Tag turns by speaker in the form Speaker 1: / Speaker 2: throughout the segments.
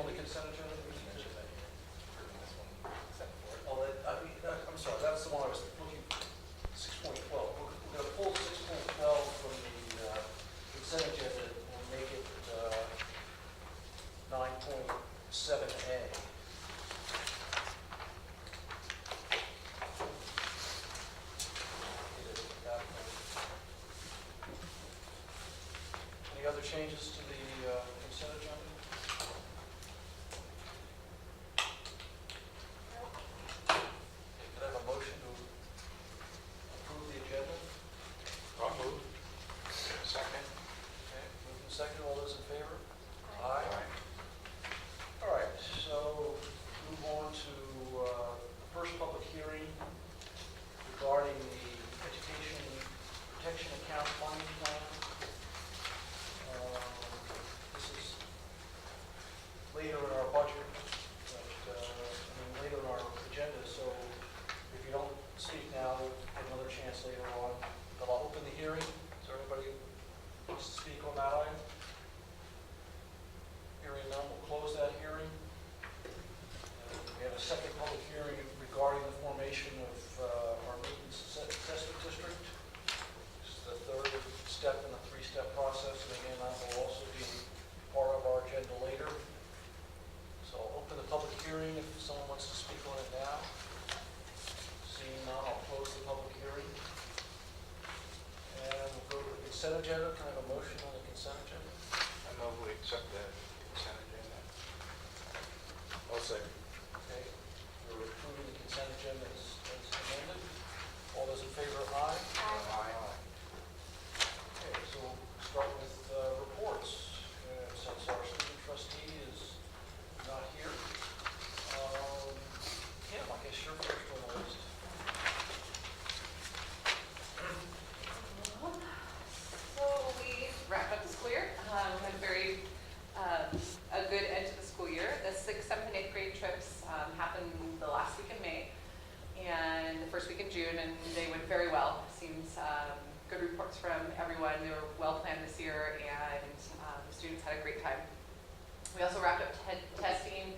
Speaker 1: on the consent agenda?
Speaker 2: Mention that you're approving this one, except for it.
Speaker 1: Oh, I'm sorry, that's the one I was looking, 6.12. We're going to pull 6.12 from the consent agenda and make it 9.7A. Any other changes to the consent agenda? Could I have a motion to approve the agenda?
Speaker 2: I'll move. Second.
Speaker 1: Okay, moved and second. All those in favor? Aye. All right, so move on to the first public hearing regarding the Education Protection Account Funding Plan. This is later in our budget, later in our agenda, so if you don't speak now, we'll have another chance later on. But I'll open the hearing. Is there anybody who wants to speak on that item? Hearing none, we'll close that hearing. We have a second public hearing regarding the formation of our maintenance assessment district. This is the third step in a three-step process, and again, that will also be part of our agenda later. So I'll open the public hearing if someone wants to speak on it now. Seeing none, I'll close the public hearing. And we'll go to the consent agenda. Can I have a motion on the consent agenda?
Speaker 2: I move we accept the consent agenda. I'll second.
Speaker 1: Okay, we're approving the consent agenda as amended. All those in favor, aye?
Speaker 2: Aye.
Speaker 1: Okay, so we'll start with reports. Since our student trustee is not here, Kim, I guess you're first on the list.
Speaker 3: So we wrapped up the school year. We had a good end to the school year. The 6th, 7th, and 8th grade trips happened the last week in May and the first week in June, and they went very well. Seems good reports from everyone. They were well planned this year, and the students had a great time. We also wrapped up testing.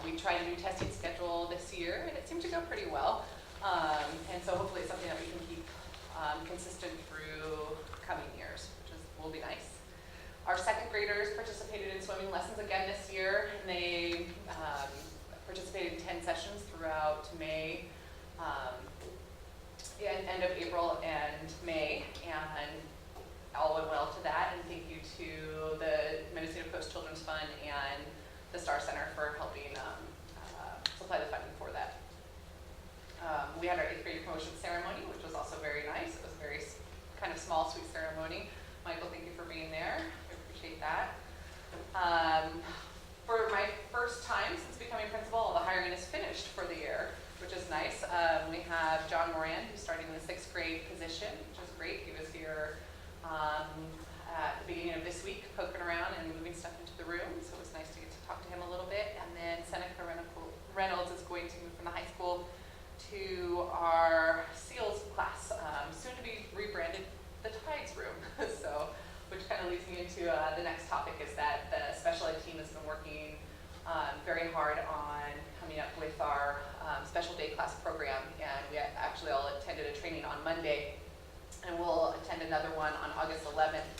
Speaker 3: We tried a new testing schedule this year, and it seemed to go pretty well. And so hopefully it's something that we can keep consistent through coming years, which will be nice. Our 2nd graders participated in swimming lessons again this year, and they participated in 10 sessions throughout May, end of April and May, and all went well to that. And thank you to the Mendocino Coast Children's Fund and the Star Center for helping supply the funding for that. We had our 8th grade promotion ceremony, which was also very nice. It was a very kind of small, sweet ceremony. Michael, thank you for being there. I appreciate that. For my first time since becoming principal, all the hiring is finished for the year, which is nice. We have John Moran, who's starting in the 6th grade position, which is great. He was here at the beginning of this week, poking around and moving stuff into the room, so it was nice to get to talk to him a little bit. And then Seneca Reynolds is going to move from the high school to our SEALs class, soon to be rebranded the Tides room. So, which kind of leads me into the next topic, is that the special ed team has been working very hard on coming up with our special day class program, and we actually all attended a training on Monday, and we'll attend another one on August 11th,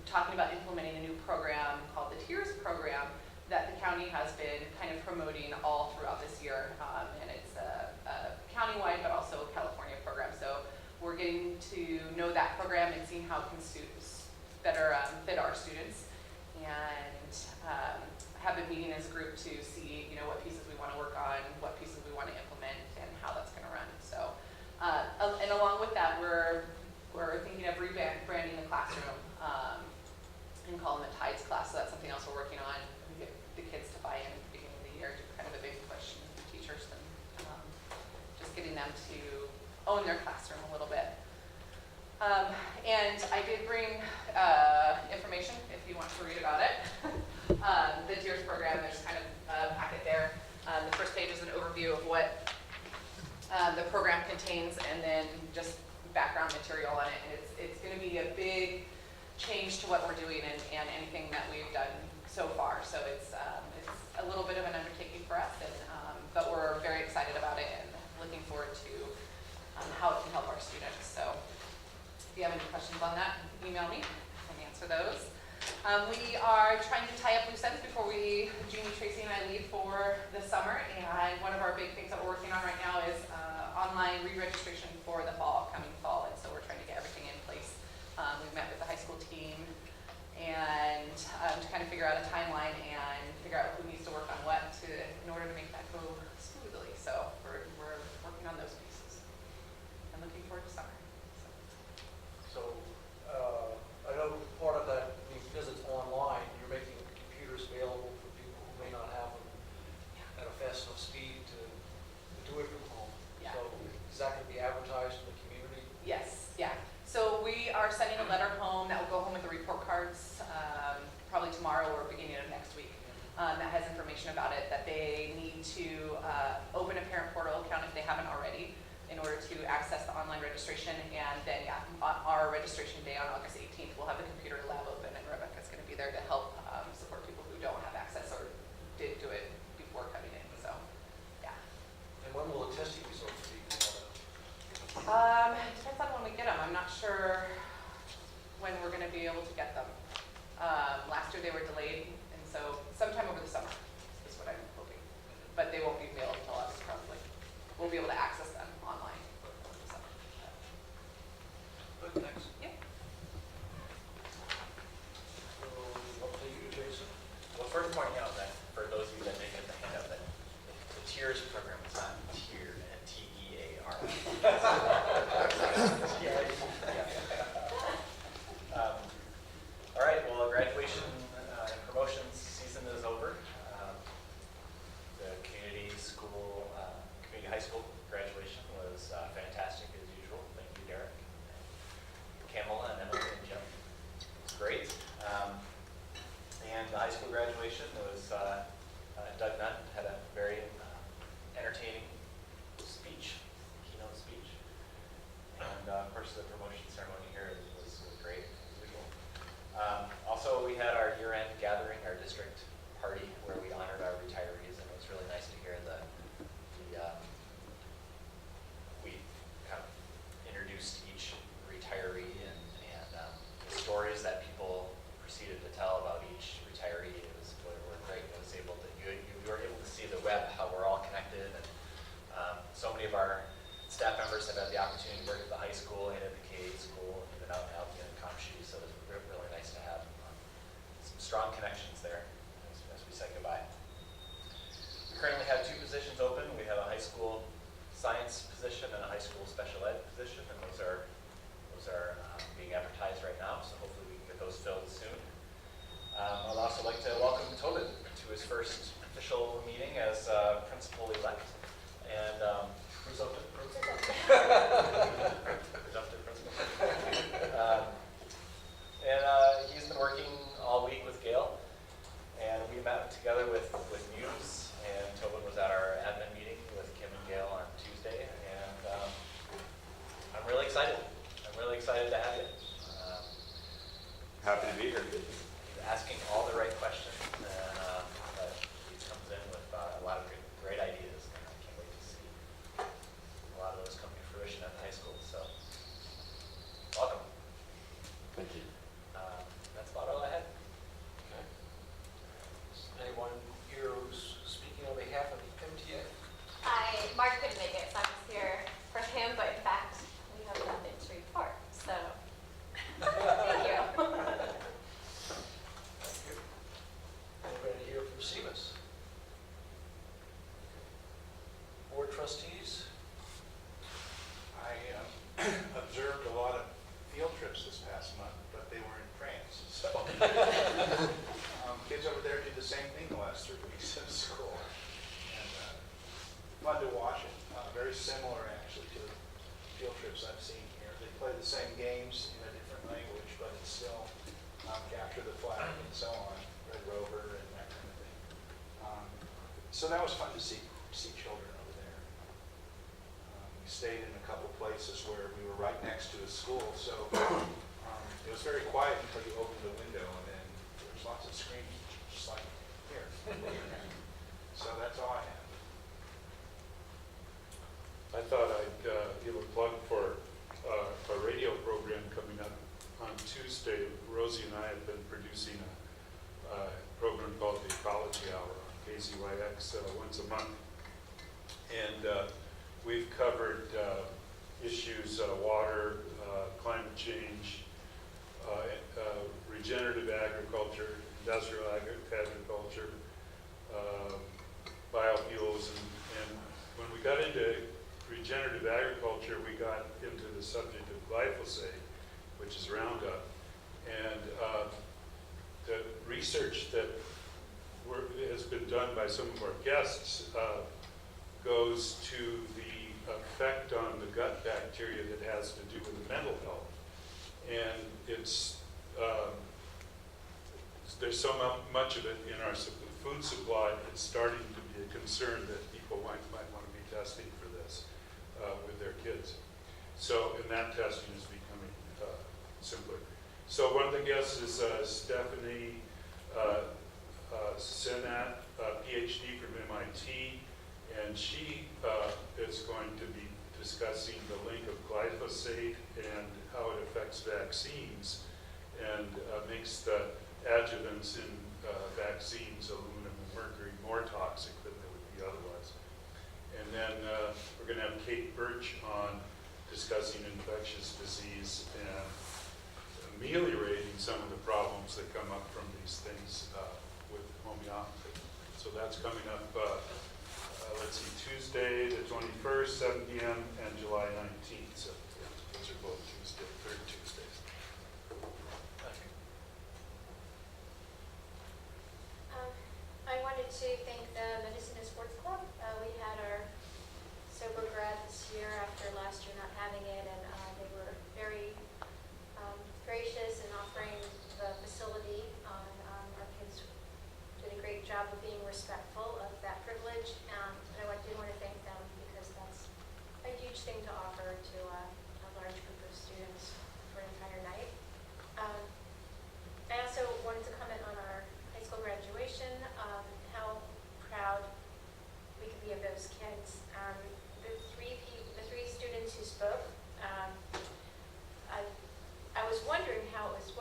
Speaker 3: talking about implementing a new program called the TIERS program that the county has been kind of promoting all throughout this year, and it's a countywide but also a California program. So we're getting to know that program and seeing how it can better fit our students, and have been meeting as a group to see, what pieces we want to work on, what pieces we want to implement, and how that's going to run. So, and along with that, we're thinking of rebranding the classroom and calling it Tides class. So that's something else we're working on. We get the kids to buy in at the beginning of the year, to kind of a big push from teachers, and just getting them to own their classroom a little bit. And I did bring information if you want to read about it. The TIERS program, there's kind of a packet there. The first page is an overview of what the program contains, and then just background material on it. And it's going to be a big change to what we're doing and anything that we've done so far. So it's a little bit of an undertaking for us, and but we're very excited about it and looking forward to how it can help our students. So if you have any questions on that, email me. I can answer those. We are trying to tie up loose ends before Jeannie, Tracy, and I leave for the summer. And one of our big things that we're working on right now is online re-registration for the coming fall. And so we're trying to get everything in place. We've met with the high school team and to kind of figure out a timeline and figure out who needs to work on what in order to make that go smoothly. So we're working on those pieces and looking forward to summer.
Speaker 1: So, I know part of that, because it's online, you're making computers available for people who may not have them at a fast enough speed to do it from home.
Speaker 3: Yeah.
Speaker 1: So is that going to be advertised in the community?
Speaker 3: Yes, yeah. So we are sending a letter home that will go home with the report cards probably tomorrow or beginning of next week. That has information about it, that they need to open a parent portal account if they haven't already in order to access the online registration. And then, yeah, our registration day on August 18th, we'll have the computer lab open, and Rebecca's going to be there to help support people who don't have access or did do it before coming in. So, yeah.
Speaker 1: And when will the testing results be?
Speaker 3: It depends on when we get them. I'm not sure when we're going to be able to get them. Last year they were delayed, and so sometime over the summer is what I'm hoping. But they won't be mailed until us, probably. We'll be able to access them online over the summer.
Speaker 1: Good, thanks.
Speaker 3: Yeah.
Speaker 1: So, up to you, Jason.
Speaker 4: Well, first pointing out that for those of you that didn't get the handout, that the TIERS program is not tiered, and T-E-A-R. All right, well, graduation and promotions season is over. The community high school graduation was fantastic as usual. Thank you, Derek, and Kamala, and Emily, and Jim. It was great. And the high school graduation was, Doug Nutt had a very entertaining speech, keynote speech. And of course the promotion ceremony here was great as usual. Also, we had our year-end gathering, our district party, where we honored our retirees, and it was really nice to hear we kind of introduced each retiree and the stories that people proceeded to tell about each retiree. Were great. It was able to, you were able to see the web, how we're all connected, and so many of our staff members have had the opportunity to work at the high school and at the K-8 school, and even out in Albion-Community, so it was really nice to have some strong connections there as we say goodbye. We currently have 2 positions open. We have a high school science position and a high school special ed position, and those are being advertised right now, so hopefully we can get those filled soon. I'd also like to welcome Tobin to his first official meeting as principal-elect, and presumptive principal. Presumptive principal. And he's been working all week with Gail, and we met together with Muse, and Tobin was at our admin meeting with Kim and Gail on Tuesday, and I'm really excited. I'm really excited to have you.
Speaker 5: Happy to be here.
Speaker 4: He's asking all the right questions, and he comes in with a lot of great ideas, and I can't wait to see a lot of those come to fruition at the high school. So, welcome.
Speaker 5: Thank you.
Speaker 4: That's about all I had.
Speaker 1: Okay. Is anyone here who's speaking on behalf of MTA?
Speaker 6: Mark couldn't make it, so I'm just here for him, but in fact, we have nothing to report, so thank you.
Speaker 1: Thank you. Anybody here from CBUS? Board trustees?
Speaker 2: I observed a lot of field trips this past month, but they were in France. So kids over there did the same thing the last 3 weeks of school. And fun to watch it. Very similar, actually, to the field trips I've seen here. They play the same games in a different language, but it's still capture the flag and so on, Red Rover and that kind of thing. So that was fun to see children over there. We stayed in a couple places where we were right next to a school, so it was very quiet until you opened the window, and then there was lots of screaming, just like So that's all I have.
Speaker 7: I thought I'd give a plug for a radio program coming up on Tuesday. Rosie and I have been producing a program called the Ecology Hour on KZYX once a month. And we've covered issues, water, climate change, regenerative agriculture, industrial agriculture, biofuels, and when we got into regenerative agriculture, we got into the subject of glyphosate, which is Roundup, and the research that has been done by some of our guests goes to the effect on the gut bacteria that has to do with the mental health, and it's there's so much of it in our food supply. It's starting to be a concern that people might want to be testing for this with their kids. So, and that testing is becoming simpler. So one of the guests is Stephanie Senat, PhD from MIT, and she is going to be discussing the link of glyphosate and how it affects vaccines and makes the adjuvants in vaccines, aluminum and mercury, more toxic than they would be otherwise. And then we're going to have Kate Birch on discussing infectious disease and ameliorating some of the problems that come up from these things with homeopathy. So that's coming up, let's see, Tuesday the 21st, 7 p.m. and July 19th. So yeah, those are both third Tuesdays.
Speaker 6: I wanted to thank the Mendocino Sports Club. We had our sober grad this year after last year not having it, and they were very gracious in offering the facility. Our kids did a great job of being respectful of that privilege, and I did want to thank them because that's a huge thing to offer to a large group of students for an entire night. I also wanted to comment on our high school graduation, how proud we could be of those kids. The three students who spoke, I was wondering how it was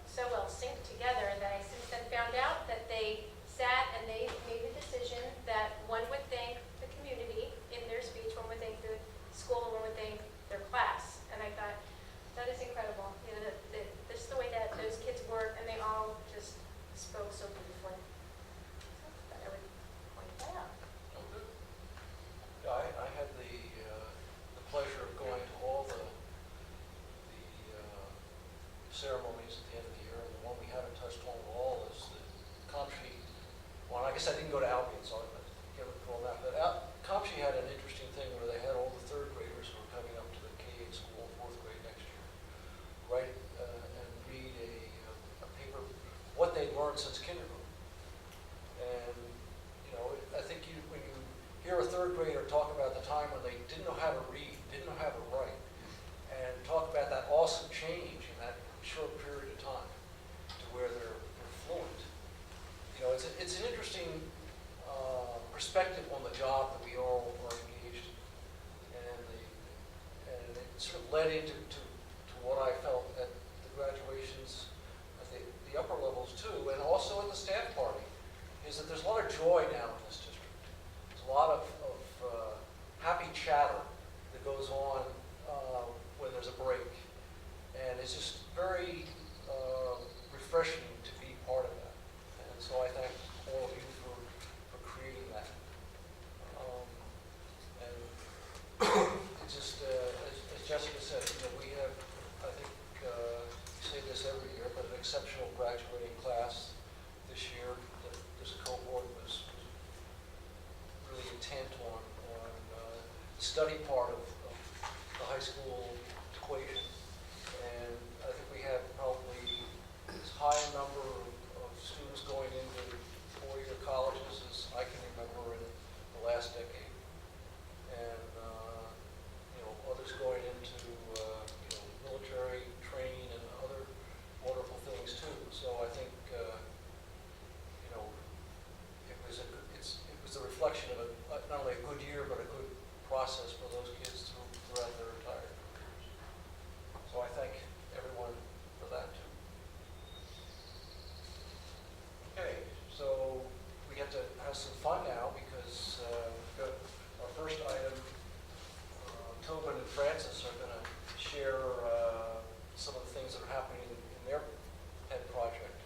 Speaker 6: so well synced together that I since then found out that they sat and they made the decision that one would thank the community in their speech, one would thank the school, and one would thank their class. And I thought, that is incredible. You know, this is the way that those kids work, and they all just spoke so beautifully. So I thought I would point that out.
Speaker 1: Oh, good. Yeah, I had the pleasure of going to all the ceremonies at the end of the year, and the one we haven't touched on at all is the Comshi one. I guess I didn't go to Albion, so I can't recall that. But Comshi had an interesting thing where they had all the third graders who were coming up to the K-8 school in fourth grade next year, write and read a paper, what they'd learned since kindergarten. And, you know, I think when you hear a third grader talk about the time when they didn't know how to read, didn't know how to write, and talk about that awesome change in that short period of time to where they're fluent. You know, it's an interesting perspective on the job that we all are engaged in, and it sort of led into to what I felt at the graduations at the upper levels too, and also at the staff party, is that there's a lot of joy now in this district. There's a lot of happy chatter that goes on when there's a break. And it's just very refreshing to be part of that. And so I thank all of you for creating that. And it's just, as Jessica said, you know, we have, I think, we say this every year, but an exceptional graduating class this year. This cohort was really intent on the study part of the high school equation. And I think we have probably as high a number of students going into four-year colleges as I can remember in the last decade. And, you know, others going into, you know, military training and other wonderful things too. So I think, you know, if some fun now because we've got our first item. Tobin and Francis are going to share some of the things that are happening in their pet project.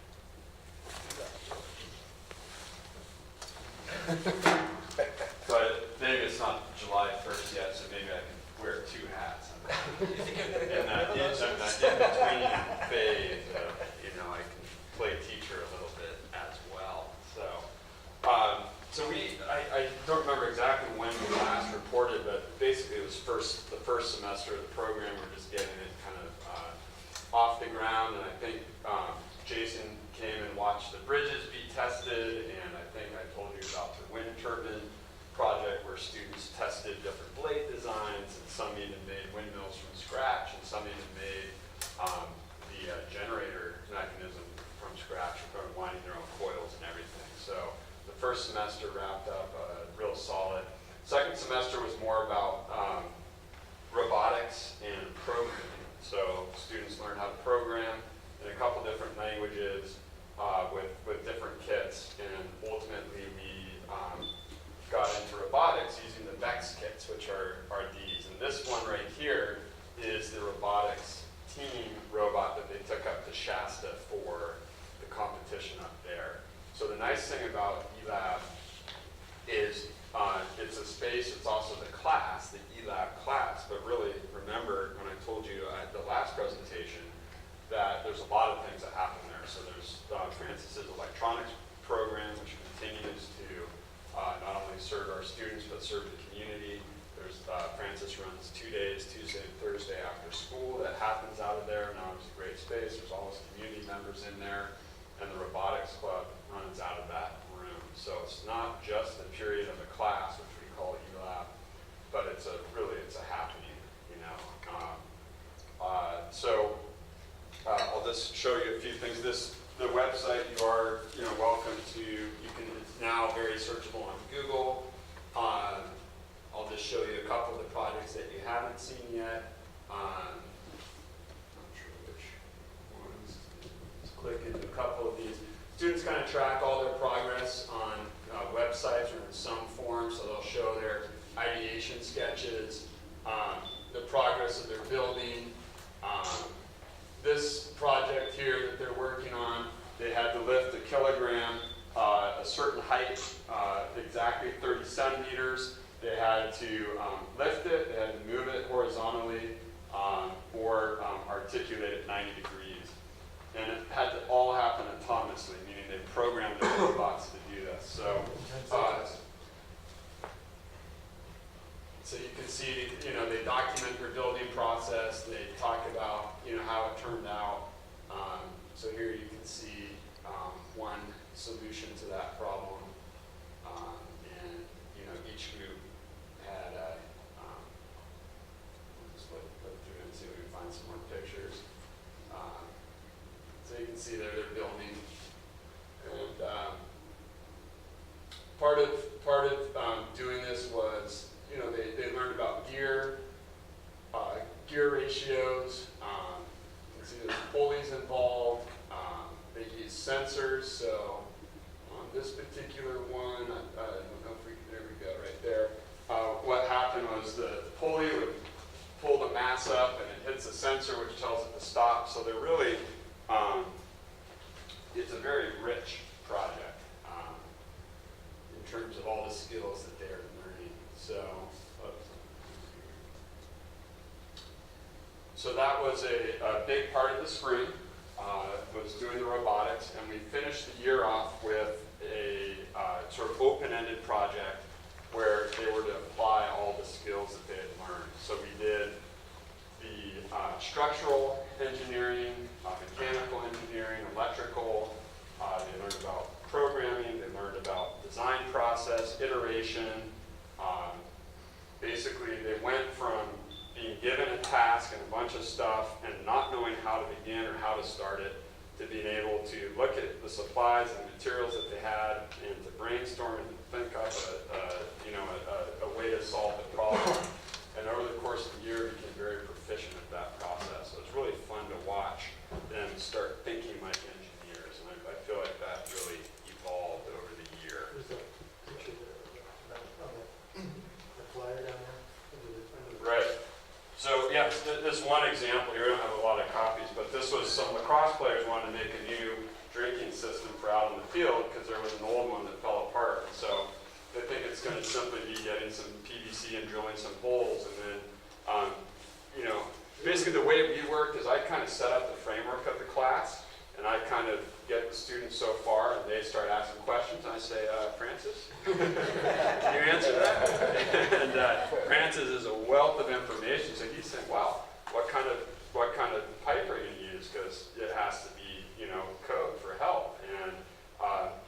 Speaker 5: But maybe it's not July 1st yet, so maybe I can wear two hats.
Speaker 1: You think you're going to
Speaker 5: In that in-between phase of, I can play teacher a little bit as well. So, I don't remember exactly when we last reported, but basically it was the first semester of the program. We're just getting it kind of off the ground, and I think Jason came and watched the bridges be tested, and I think I told you about the wind turbine project where students tested different blade designs, and some even made windmills from scratch, and some even made the generator mechanism from scratch, from winding their own coils and everything. So the first semester wrapped up real solid. Second semester was more about robotics and programming. So students learned how to program in a couple different languages with different kits, and ultimately we got into robotics using the VEX kits, which are these. And this one right here is the robotics team robot that they took up to Shasta for the competition up there. So the nice thing about eLab is it's a space, it's also the class, the eLab class, but really remember when I told you at the last presentation that there's a lot of things that happen there. So there's Francis's electronics program, which continues to not only serve our students, but serve the community. There's Francis runs 2 days, Tuesday and Thursday after school, that happens out of there. Now it's a great space. There's all his community members in there, and the robotics club runs out of that room. So it's not just the period of a class, which we call eLab, but it's a happening, I'll just show you a few things. The website, you are welcome to. It's now very searchable on Google. I'll just show you a couple of the projects that you haven't seen yet. Not sure which ones. Let's click into a couple of these. Students kind of track all their progress on websites or in some form, so they'll show their ideation sketches, the progress of their building. This project here that they're working on, they had to lift a kilogram, a certain height, exactly 30 centimeters. They had to lift it, they had to move it horizontally, or articulate it 90 degrees. And it had to all happen autonomously, meaning they programmed the robots to do this. So you can see, they document their building process. They talk about, how it turned out. So here you can see one solution to that problem. And, each group had we'll just look through and see if we can find some more pictures. So you can see there they're building. And part of doing this was, they learned about gear ratios. You can see there's pulleys involved. They use sensors. So on this particular one, I don't know if there we go, right there. What happened was the pulley would pull the mass up, and it hits a sensor which tells it to stop. So they're really, it's a very rich project in terms of all the skills that they're learning. So that was a big part of the spring, was doing the robotics, and we finished the year off with a sort of open-ended project where they were to apply all the skills that they had learned. So we did the structural engineering, mechanical engineering, electrical. They learned about programming. They learned about design process, iteration. Basically, they went from being given a task and a bunch of stuff and not knowing how to begin or how to start it, to being able to look at the supplies and materials that they had and to brainstorm and think up a way to solve the problem. And over the course of the year, became very proficient at that process. So it's really fun to watch them start thinking like engineers, and I feel like that really evolved over the year. one example here. We don't have a lot of copies, but this was some lacrosse players wanted to make a new drinking system for out in the field because there was an old one that fell apart. So they think it's going to simply be getting some PVC and drilling some holes, and then, you know, basically the way we worked is I kind of set up the framework of the class, and I kind of get the students so far, and they start asking questions, and I say, Francis, can you answer that? And Francis is a wealth of information, so he's saying, wow, what kind of pipe are you going to use? Because it has to be, you know, code for health. And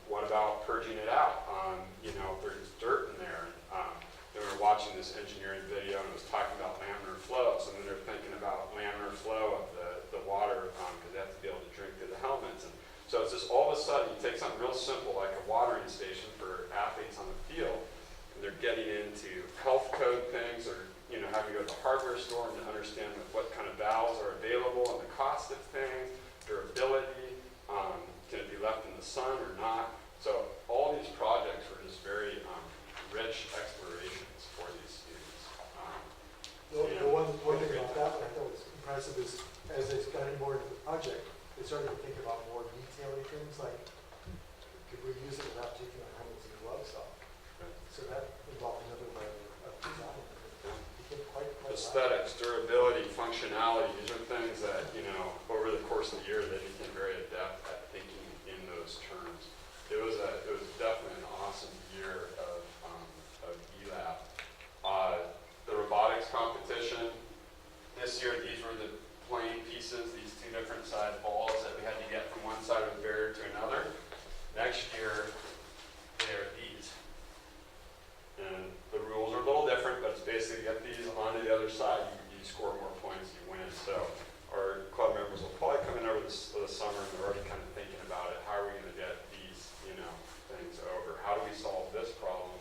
Speaker 5: what about purging it out? You know, there's dirt in there. They were watching this engineering video, and it was talking about laminar flow. So then they're thinking about laminar flow of the water, because they have to be able to drink through the helmets. And so it's just all of a sudden, you take something real simple like a watering station for athletes on the field, and they're getting into health code things, or, you know, having to go to the hardware store and to understand what kind of valves are available and the cost of things, durability, can it be left in the sun or not? So all these projects were just very rich explorations for these students.
Speaker 8: The one thing about that one I thought was impressive is as they got more into the project, they started to think about more detailing things like, could we use it without taking our helmets and gloves off? So that involved another layer of design. It became quite
Speaker 5: Aesthetics, durability, functionality, these are things that, you know, over the course of the year, they became very adept at thinking in those terms. It was definitely an awesome year of ELAB. The robotics competition, this year, these were the playing pieces, these two different side balls that we had to get from one side of the barrier to another. Next year, they're these. And the rules are a little different, but it's basically get these onto the other side, you score more points, you win. So our club members will probably come in over the summer, and they're already kind of thinking about it. How are we going to get these, you know, things over? How do we solve this problem?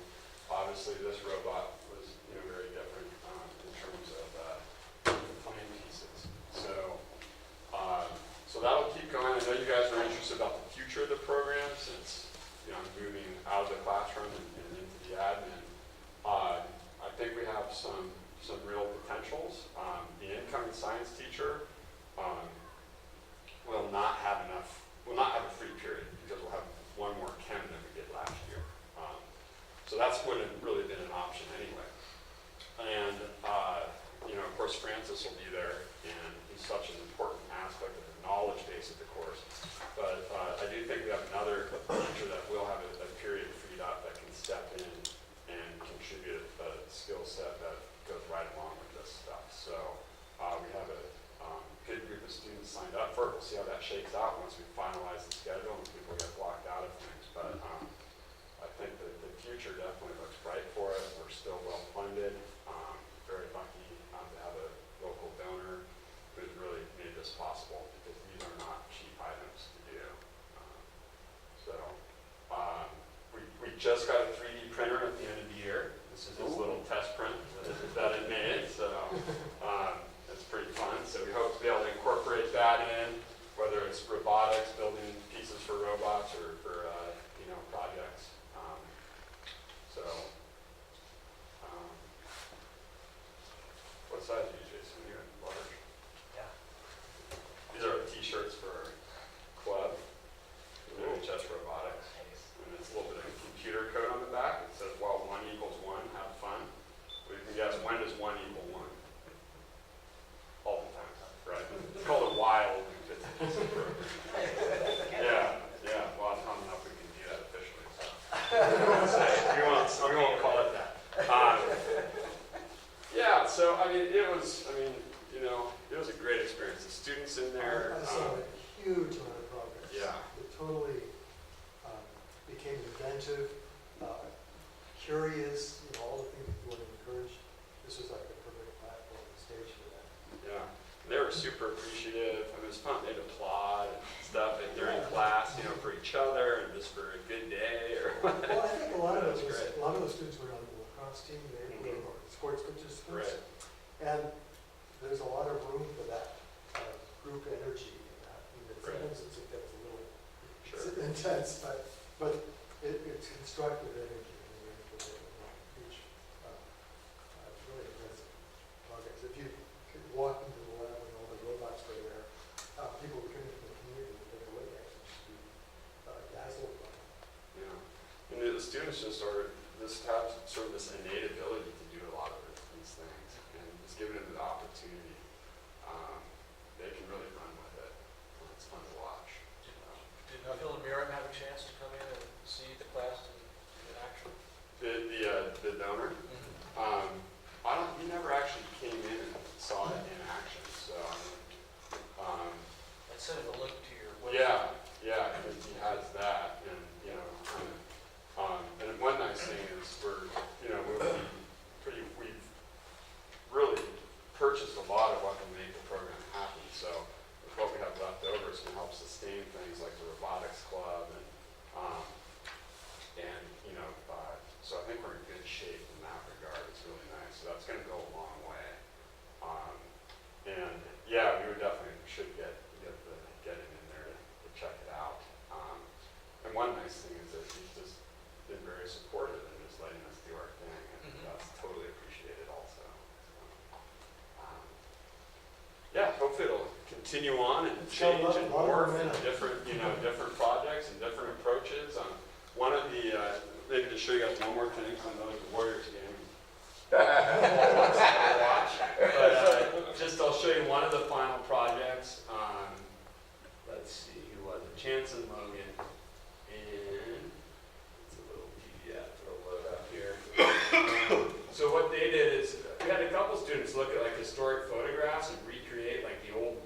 Speaker 5: Obviously, this robot was, you know, very different in terms of playing pieces. So that'll keep going. I know you guys are interested about the future of the program, since, you know, I'm moving out of the classroom and into the admin. I think we have some real potentials. The incoming science teacher will not have a free period, because we'll have one more chem than we did last year. So that's wouldn't have really been an option anyway. And you know, of course, Francis will be there, and he's such an important aspect of the knowledge base of the course. But I do think we have another teacher that will have a period freed up that can step in and contribute a skill set that goes right along with this stuff. So we have a good group of students signed up for it. We'll see how that shakes out once we finalize the schedule and people get blocked out of things. But I think that the future definitely looks bright for us. We're still well funded. Very lucky to have a local donor who's really made this possible, because these are not cheap items to do. We just got a 3D printer at the end of the year. This is his little test print that it made, so it's pretty fun. So we hope to be able to incorporate that in, whether it's robotics, building pieces for robots, or for you know, projects. What size are you, Jason? You're large.
Speaker 4: Yeah.
Speaker 5: These are t-shirts for our club, just robotics. And it's a little bit of computer code on the back. It says, well, 1 equals 1, have fun. Well, you can guess, when does 1 equal 1? All the time, right? It's called a while. Yeah. Well, I don't know if we can do that officially. So. we won't call it that. Yeah, so I mean, it was a great experience. The students in there.
Speaker 8: I saw a huge amount of progress.
Speaker 5: Yeah.
Speaker 8: It totally became inventive, curious, you know, all the things that you want to encourage. This was like the perfect platform and stage for that.
Speaker 5: Yeah, they were super appreciative. It was fun. They'd applaud and stuff during class, you know, for each other and just for a good day or.
Speaker 8: Well, I think a lot of
Speaker 5: That was great.
Speaker 8: those students were on the lacrosse team. They were sports participants,
Speaker 5: Right.
Speaker 8: and there's a lot of room for that group energy in that. I mean, sometimes it gets a little intense, but it's constructive energy. And huge, really impressive progress. If you could walk into the lab
Speaker 5: students just have sort of this innate ability to do a lot of these things, and just giving them the opportunity, they can really run with it. It's fun to watch.
Speaker 1: Did Phil and Miriam have a chance to come in and see the class in action?
Speaker 5: The donor, he never actually came in and saw it in action, so,
Speaker 1: I sent him a link to your website.
Speaker 5: yeah, he has that, and, and one nice thing is we've really purchased a lot of what can make the program happen, so with what we have left over, it's going to help sustain things like the robotics club, and so I think we're in good shape in that regard. It's really nice, so that's going to go a long way, and yeah, we should get it in there to check it out, and one nice thing is that he's just been very supportive and just letting us do our thing, and that's totally appreciated also. Yeah, hopefully it'll continue on and change and morph and different projects and different approaches. One of the, maybe to show you guys one more thing, I know it's a Warriors game. But I'll show you one of the final projects. Let's see, who was it? Chance and Logan. And it's a little PDF that'll load up here. So what they did is, we had a couple students look at like historic photographs and recreate like the old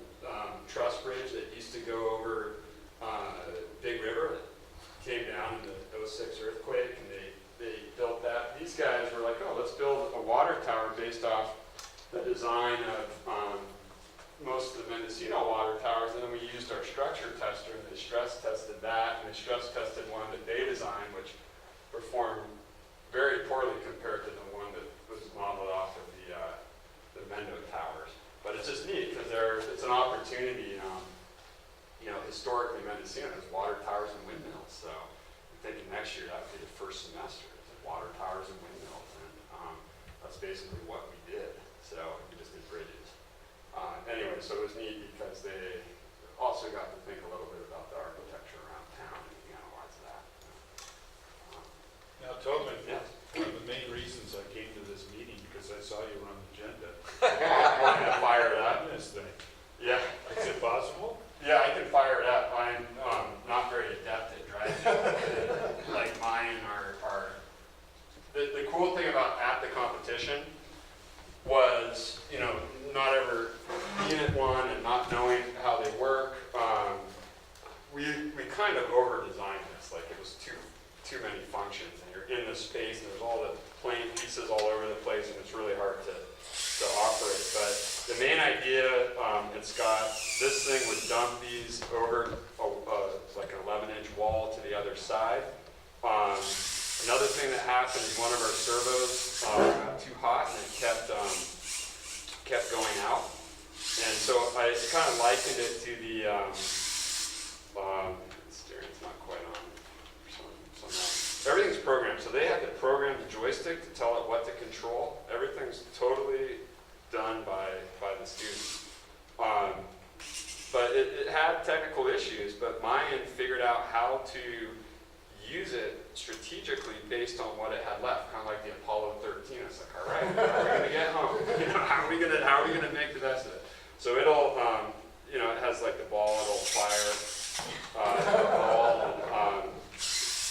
Speaker 5: truss bridge that used to go over Big River that came down in the 06 earthquake, and they built that. These guys were like, oh, let's build a water tower based off the design of most of the Mendocino water towers, and then we used our structure tester, and they stress tested that, and they stress tested one that they designed, which performed very poorly compared to the one that was modeled off of the Mendo towers. But it's just neat because it's an opportunity. Historically Mendocino has water towers and windmills, so I'm thinking next year that would be the first semester. It's like water towers and windmills, and that's basically what we did. So we just did bridges. Anyway, so it was neat because they also got to think a little bit about the architecture around town and analyze that.
Speaker 7: Now, Tobin,
Speaker 5: Yes.
Speaker 7: one of the main reasons I came to this meeting because I saw you run the agenda.
Speaker 5: Want me to fire it up?
Speaker 7: This thing.
Speaker 5: Yeah.
Speaker 7: Is it possible?
Speaker 5: Yeah, I can fire it up. I'm not very adept at driving. Like mine are the cool thing about at the competition was, not ever being at one and not knowing how they work. We kind of over-designed this. Like it was too many functions, and you're in the space, and there's all the plain pieces all over the place, and it's really hard to operate. But the main idea, it's got this thing would dump these over like an 11-inch wall to the other side. Another thing that happened is one of our servos got too hot, and it kept going out. And so I kind of likened it to the steering's not quite on. Everything's programmed. So they had to program the joystick to tell it what to control. Everything's totally done by the students. But it had technical issues, but Mayan figured out how to use it strategically based on what it had left, kind of like the Apollo 13. It's like, all right, how are we going to get home? How are we going to make the best of it? So it'll, it has like the ball, it'll fire the ball. And,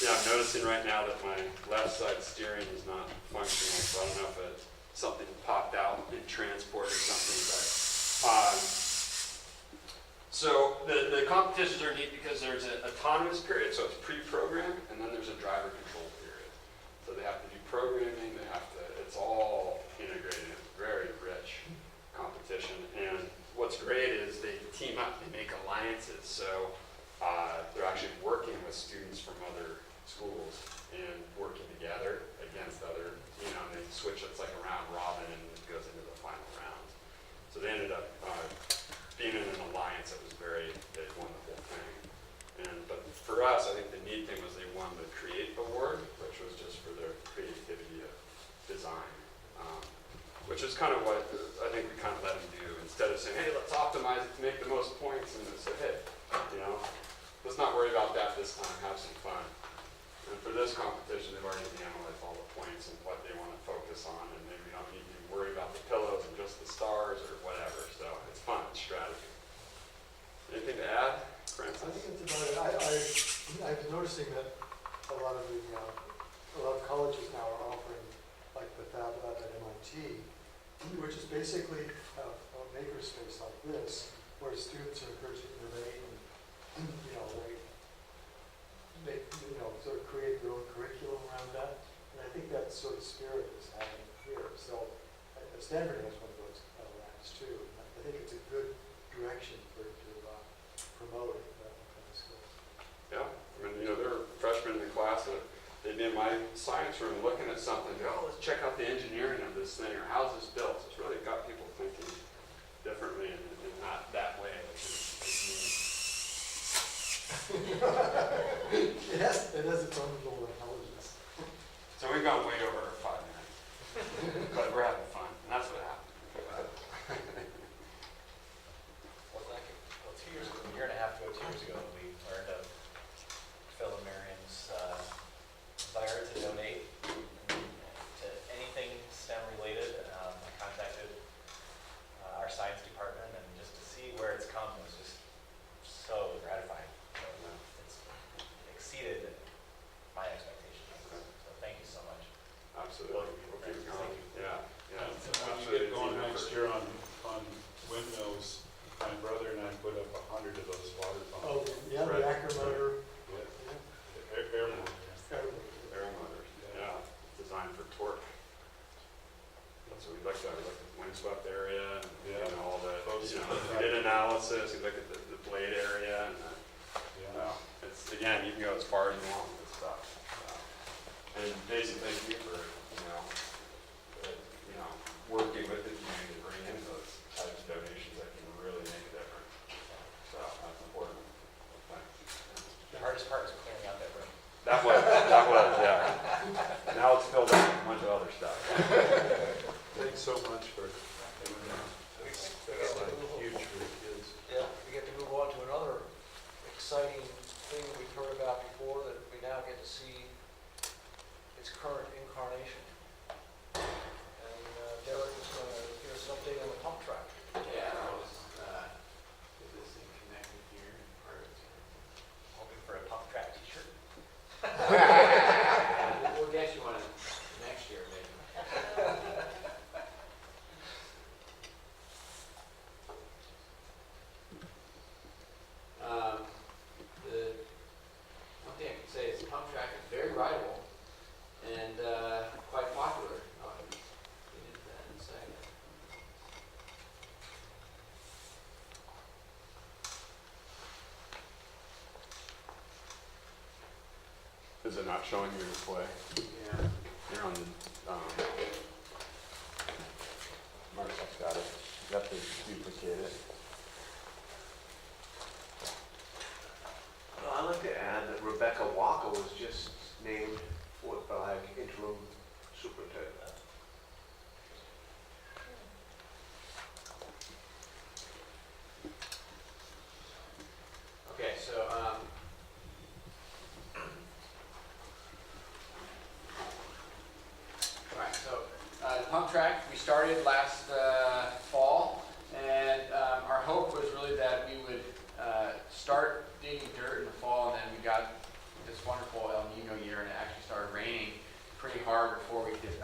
Speaker 5: I'm noticing right now that my left side steering is not functional, so I don't know if it's something popped out in transport or something, but so the competitions are neat because there's an autonomous period, so it's pre-programmed, and then there's a driver control period. So they have to do programming, it's all integrated. It's very rich competition, and what's great is they team up, they make alliances, so they're actually working with students from other schools and working together against other, and they switch, it's like a round robin and it goes into the final round. So they ended up being in an alliance that was they won the whole thing. But for us, I think the neat thing was they won the Create Award, which was just for their creativity of design, which is kind of what I think we kind of let them do. Instead of saying, hey, let's optimize it to make the most points, and they said, hey, let's not worry about that this time, have some fun. And for this competition, they
Speaker 8: MIT, which is basically a makerspace like this, where students are encouraged to innovate and, sort of create their own curriculum around that. And I think that sort of spirit is happening here. So Stanford has one of those labs too. And I think it's a good direction to promote that kind of school.
Speaker 5: Yeah, I mean, there are freshmen in the class that they'd be in my science room looking at something, go, oh, let's check out the engineering of this thing, or how's this built? It's really got people thinking differently and not that way.
Speaker 8: Yes, it has its own little intelligence.
Speaker 5: So we've gone way over our 5 minutes, but we're having fun, and that's what happened.
Speaker 4: Well, thank you. Well, 2 years ago, a year and a half ago, 2 years ago, we learned of Phil and Marion's desire to donate to anything STEM related. I contacted our science department, and just to see where it's come was just so gratifying. It's exceeded my expectations. So thank you so much.
Speaker 5: Absolutely. We'll keep it going. Yeah, yeah.
Speaker 7: And when you get going next year on windmills, my brother and I put up 100 of those water pumps.
Speaker 8: Oh, yeah, the acromotor.
Speaker 7: Air motor.
Speaker 5: Air motors, yeah, designed for torque. That's what we looked at. We looked at the windswept area and all the, we did analysis. We looked at the blade area and it's, again, you can go as far as you want with this stuff. And Jason, thank you for, working with the community to bring in those types of donations that can really make a difference. So that's important. Thanks.
Speaker 4: The hardest part was clearing out that room.
Speaker 5: That was, yeah. Now it's filled up with a bunch of other stuff.
Speaker 7: Thanks so much for doing that. That's like huge for the kids.
Speaker 1: Yeah, we get to move on to another exciting thing that we've heard about before that we now get to see its current incarnation. And Derek is going to give us an update on the pump track.
Speaker 9: Yeah, I was, get this thing connected here and part of it.
Speaker 4: Hoping for a pump track t-shirt.
Speaker 9: We'll get you one next year, maybe. The one thing I can say is the pump track is very rideable and quite popular. I'll get into that in a second.
Speaker 5: Is it not showing your display?
Speaker 9: Yeah.
Speaker 5: You're on the, Microsoft's got it. You have to duplicate it.
Speaker 9: Well, I'd like to add that Rebecca Walker was just named Fort Bragg interim superintendent. Okay, so, all right, so the pump track, we started last fall, and our hope was really that we would start digging dirt in the fall, and then we got this wonderful El Nino year, and it actually started raining pretty hard before we could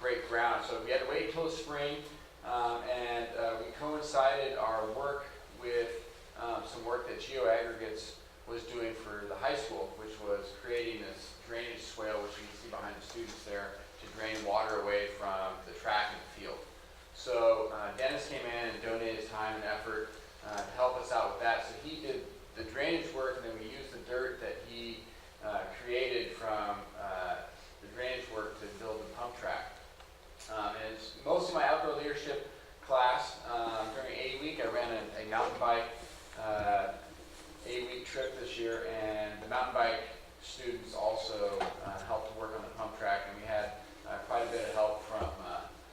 Speaker 9: break ground. So we had to wait until the spring, and we coincided our work with some work that Geo Aggregates was doing for the high school, which was creating this drainage swale, which you can see behind the students there, to drain water away from the track and the field. So Dennis came in and donated his time and effort to help us out with that. So he did the drainage work, and then we used the dirt that he created from the drainage work to build the pump track. And most of my outdoor leadership class, during A week, I ran a mountain bike A-week trip this year, and the mountain bike students also helped to work on the pump track, and we had quite a bit of help from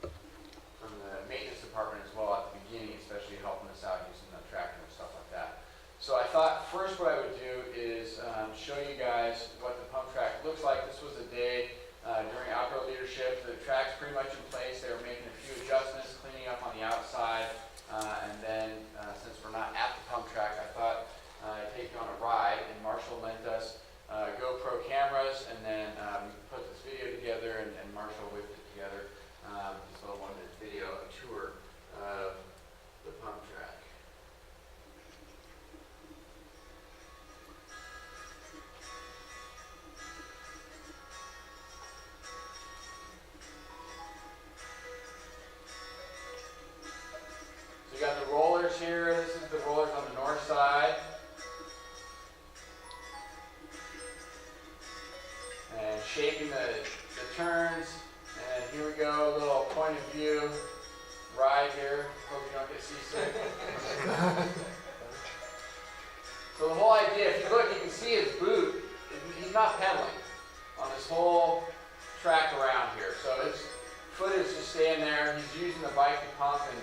Speaker 9: the maintenance department as well at the beginning, especially helping us out using the tractor and stuff like that. So I thought first what I would do is show you guys what the pump track looks like. This was a day during outdoor leadership. The track's pretty much in place. They were making a few adjustments, cleaning up on the outside, and then since we're not at the pump track, I thought I'd take you on a ride, and Marshall lent us GoPro cameras, and then we put this video together, and Marshall whipped it together. This little making the turns, and here we go, a little point of view ride here. Hope you don't get seasick. So the whole idea, if you look, you can see his boot. He's not pedaling on this whole track around here. So his foot is just staying there. He's using the bike to pump and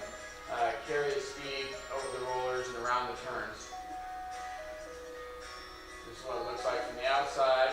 Speaker 9: carry his speed over the rollers and around the turns. This is what it looks like from the outside.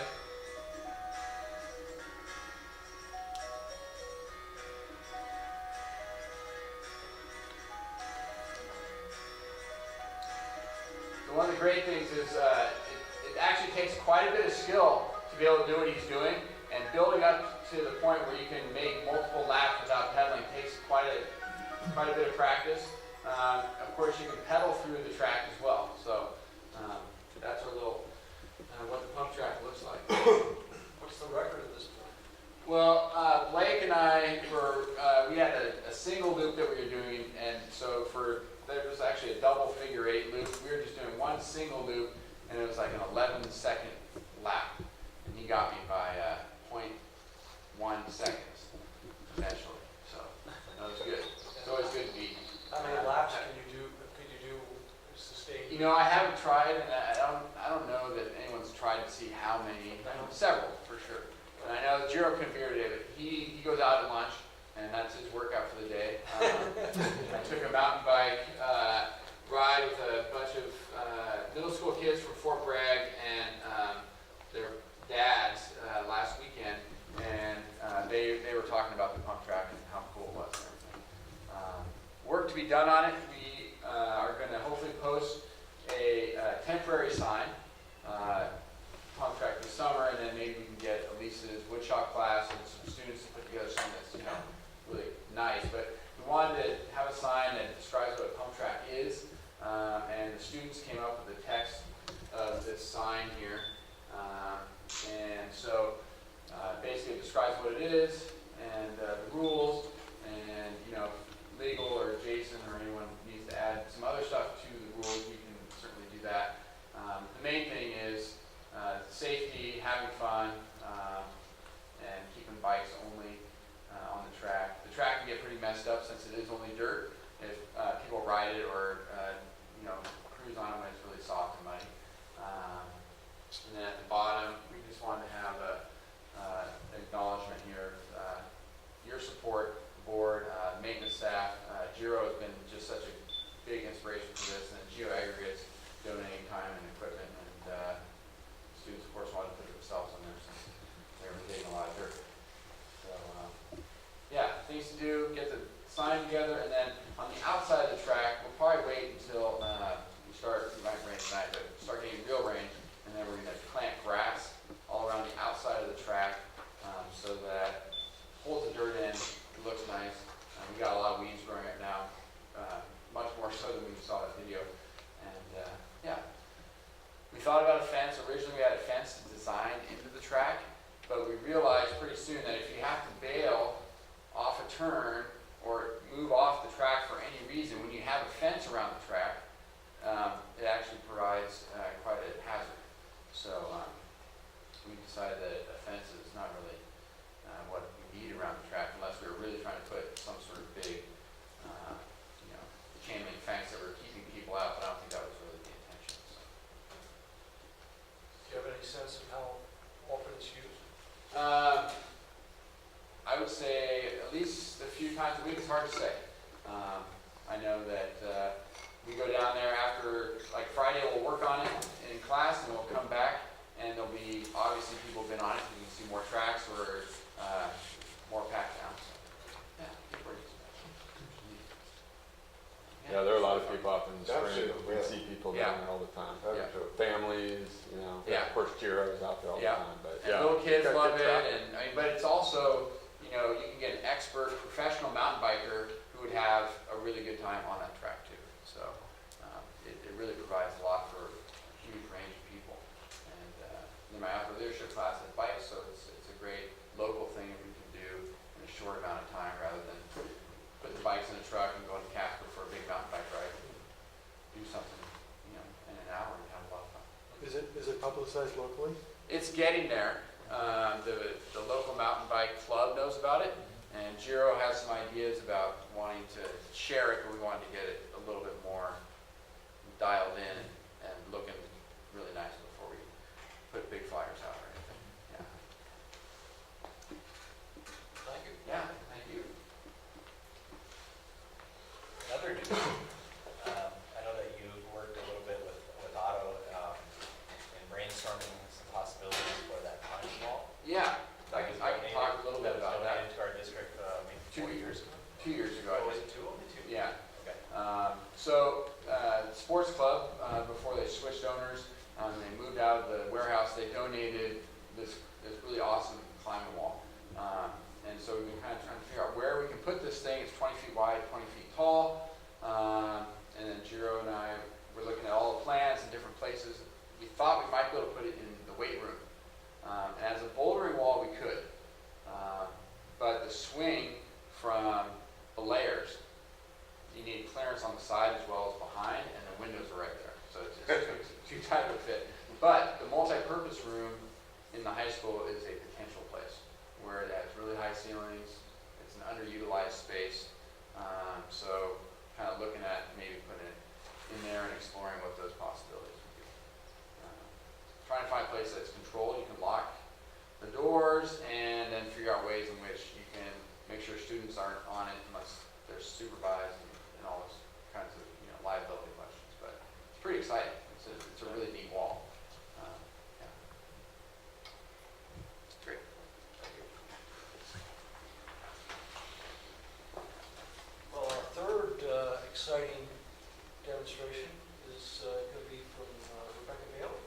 Speaker 9: So one of the great things is it actually takes quite a bit of skill to be able to do what he's doing, and building up to the point where you can make multiple laps without pedaling takes quite a bit of practice. Of course, you can pedal through the track as well. So that's our little what the pump track looks like.
Speaker 1: What's the record at this point?
Speaker 9: Well, Blake and I we had a single loop that we were doing, and so there was actually a double figure 8 loop. We were just doing one single loop, and it was like an 11-second lap, and he got me by 0.1 seconds eventually. So that was good. It's always good to beat.
Speaker 1: How many laps could you do sustained?
Speaker 9: You know, I haven't tried, and I don't know that anyone's tried to see how many. Several for sure. And I know Jiro couldn't be here today, but he goes out at lunch, and that's his workout for the day. I took a mountain bike ride with a bunch of middle school kids from Fort Bragg and their dads last weekend, and they were talking about the pump track and how cool it was and everything. Work to be done on it. We are going to hopefully post a temporary sign, pump track this summer, and then maybe we can get Elisa's woodshop class and some students to put together something that's really nice. But we wanted to have a sign that describes what a pump track is, and the students came up with the text of this sign here, and so basically it describes what it is and the rules, and legal or Jason or anyone needs to add some other stuff to the rules, we can certainly do that. The main thing is safety, having fun, and keeping bikes only on the track. The track can get pretty messed up since it is only dirt if people ride it or cruise on it when it's really soft and muddy. And then at the bottom, we just wanted to have an acknowledgement here of your support, board, maintenance staff. Jiro has been just such a big inspiration for this, and Geo Aggregates donating time and equipment, and students, of course, wanted to put themselves in there since they were taking a lot of dirt. So, yeah, things to do, get the sign together, and then on the outside of the track, we'll probably wait until we start, it might rain tonight, but start getting real rain, and then we're going to plant grass all around the outside of the track so that it holds the dirt in, it looks nice. We got a lot of weeds growing right now, much more so than we saw that video. And yeah, we thought about a fence. Originally we had a fence designed into the track, but we realized pretty soon that if you have to bail off a turn or move off the track for any reason, when you have a fence around the track, it actually provides quite a hazard. So we decided that a fence is not really what we need around the track unless we were really trying to put some sort of big, chain link fence that were keeping people out, but I don't think that was really the intention. So.
Speaker 1: Do you have any sense of how often it's used?
Speaker 9: I would say at least a few times a week. It's hard to say. I know that we go down there after, like Friday, we'll work on it in class, and we'll come back, and there'll be obviously people have been on it. You can see more tracks or more packed down. So, yeah, people are using that.
Speaker 5: Yeah, there are a lot of people up in the spring.
Speaker 2: Absolutely,
Speaker 5: We
Speaker 2: yeah.
Speaker 5: see people
Speaker 9: Yeah.
Speaker 5: down there all the time.
Speaker 9: Yeah.
Speaker 5: Families,
Speaker 9: Yeah.
Speaker 5: Of course, Jiro's out there all
Speaker 9: Yeah.
Speaker 5: the time. But
Speaker 9: And little kids love it, and but it's also, you can get an expert professional mountain biker who would have a really good time on that track too. So it really provides a lot for a huge range of people. And in my outdoor leadership class at bikes, so it's a great local thing that we can do in a short amount of time rather than put the bikes in a truck and go to Casper for a big mountain bike ride. Do something, in an hour and have a lot of fun.
Speaker 8: Is it publicized locally?
Speaker 9: It's getting there. The local mountain bike club knows about it, and Jiro has some ideas about wanting to share it, but we wanted to get it a little bit more dialed in and looking really nice before we put big flyers out or anything. Yeah.
Speaker 1: Thank you.
Speaker 9: Yeah, thank you.
Speaker 4: Another news, I know that you worked a little bit with Otto in brainstorming some possibilities for that punch wall.
Speaker 9: Yeah, I can talk a little bit about that.
Speaker 4: Donated to our district maybe 4 years ago.
Speaker 9: 2 years ago. I
Speaker 4: Oh, was
Speaker 9: think.
Speaker 4: it two? Only two?
Speaker 9: Yeah.
Speaker 4: Okay.
Speaker 9: The sports club, before they switched owners, they moved out of the warehouse, they donated this really awesome climbing wall. And so we've been kind of trying to figure out where we can put this thing. It's 20 feet wide, 20 feet tall. And then Jiro and I were looking at all the plans in different places. We thought we might be able to put it in the weight room. And as a bouldering wall, we could. But the swing from the layers, you need clearance on the side as well as behind, and the windows are right there. So it's too tight of a fit. But the multi-purpose room in the high school is a potential place where it has really high ceilings. It's an underutilized space. So kind of looking at maybe putting it in there and exploring what those possibilities would be. Trying to find a place that's controlled. You can lock the doors and then figure out ways in which you can make sure students aren't on it unless they're supervised and all those kinds of liability questions. But it's pretty exciting. It's a really neat wall. Yeah. Great. Thank you.
Speaker 1: Well, our third exciting demonstration is going to be from Rebecca Bailey.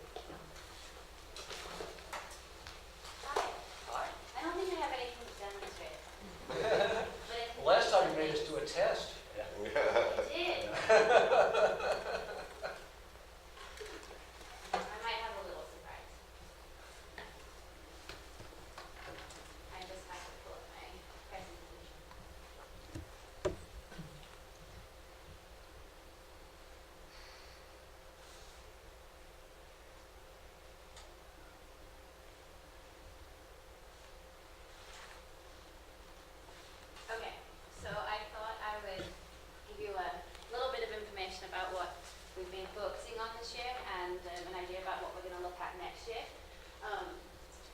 Speaker 6: Hi.
Speaker 1: Hi.
Speaker 6: I don't think I have anything to demonstrate. But I can-
Speaker 1: Last time you made us do a test.
Speaker 6: I did. I might have a little surprise. I just have to pull up my presentation. Okay, so I thought I would give you a little bit of information about what we've been focusing on this year and an idea about what we're going to look at next year.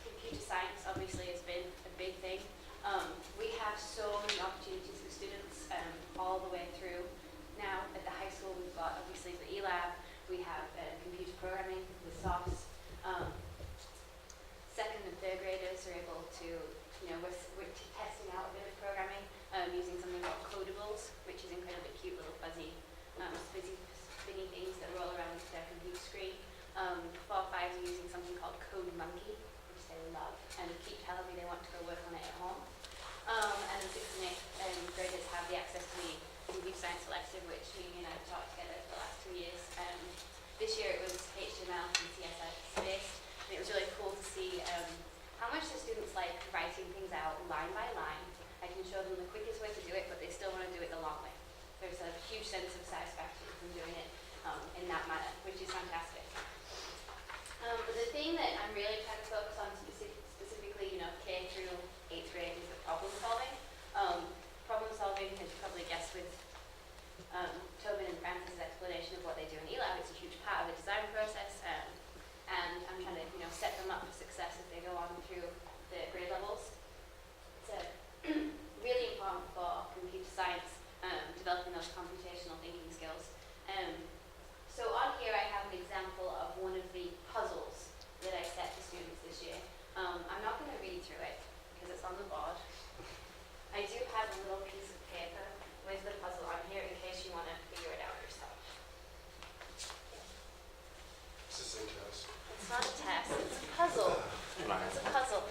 Speaker 6: Computer science obviously has been a big thing. We have so many opportunities for students all the way through. Now at the high school we've got obviously the E-Lab, we have computer programming with SOFs. Second and third graders are able to, we're testing out a bit of programming using something called Codables, which is incredibly cute little fuzzy spinny things that roll around their computer screen. 4-5 are using something called Code Monkey, which they love and keep telling me they want to go work on it at home. And the 6th and 8th graders have the access to the Computer Science Elective, which Mimi and I have taught together for the last 2 years. This year it was HTML and CSS based, and it was really cool to see how much the students like writing things out line by line. I can show them the quickest way to do it, but they still want to do it the long way. There's a huge sense of satisfaction from doing it in that manner, which is fantastic. But the thing that I'm really trying to focus on specifically, K through 8th grade is the problem solving. Problem solving, as you probably guessed with Tobin and Francis' explanation of what they do in E-Lab, it's a huge part of the design process, and I'm trying to, set them up for success as they go on through the grade levels. It's really important for computer science, developing those computational thinking skills. So on here I have an example of one of the puzzles that I set for students this year. I'm not going to read through it because it's on the board. I do have a little piece of paper with the puzzle on here in case you want to figure it out yourself.
Speaker 2: This is a test.
Speaker 6: It's not a test, it's a puzzle. It's a puzzle.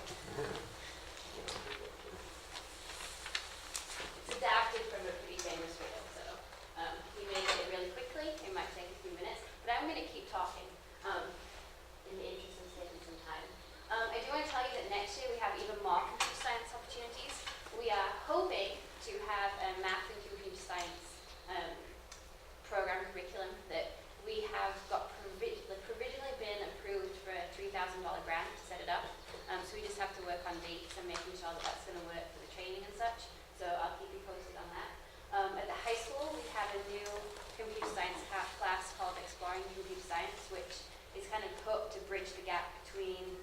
Speaker 6: It's adapted from a pretty famous riddle, so we made it really quickly. It might take a few minutes, but I'm going to keep talking in the interest of saving some time. I do want to tell you that next year we have even more computer science opportunities. We are hoping to have a math and computer science program curriculum that we have got provisionally been approved for a $3,000 grant to set it up. So
Speaker 10: So we just have to work on dates and making sure that that's going to work for the training and such. So I'll keep you posted on that. At the high school, we have a new computer science class called Exploring Computer Science, which is kind of hooked to bridge the gap between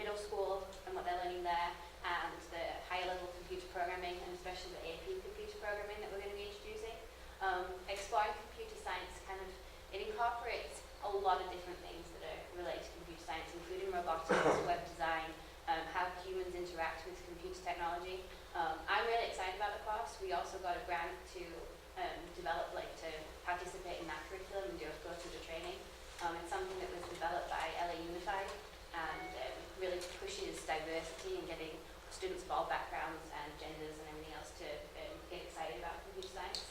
Speaker 10: middle school and what they're learning there and the higher level computer programming, and especially the AP computer programming that we're going to be introducing. Exploring Computer Science it incorporates a lot of different things that are related to computer science, including robotics, web design, how humans interact with computer technology. I'm really excited about the course. We also got a grant to develop, to participate in that curriculum and go through the training. It's something that was developed by LA Unified and really pushes diversity and getting students of all backgrounds and genders and everything else to get excited about computer science.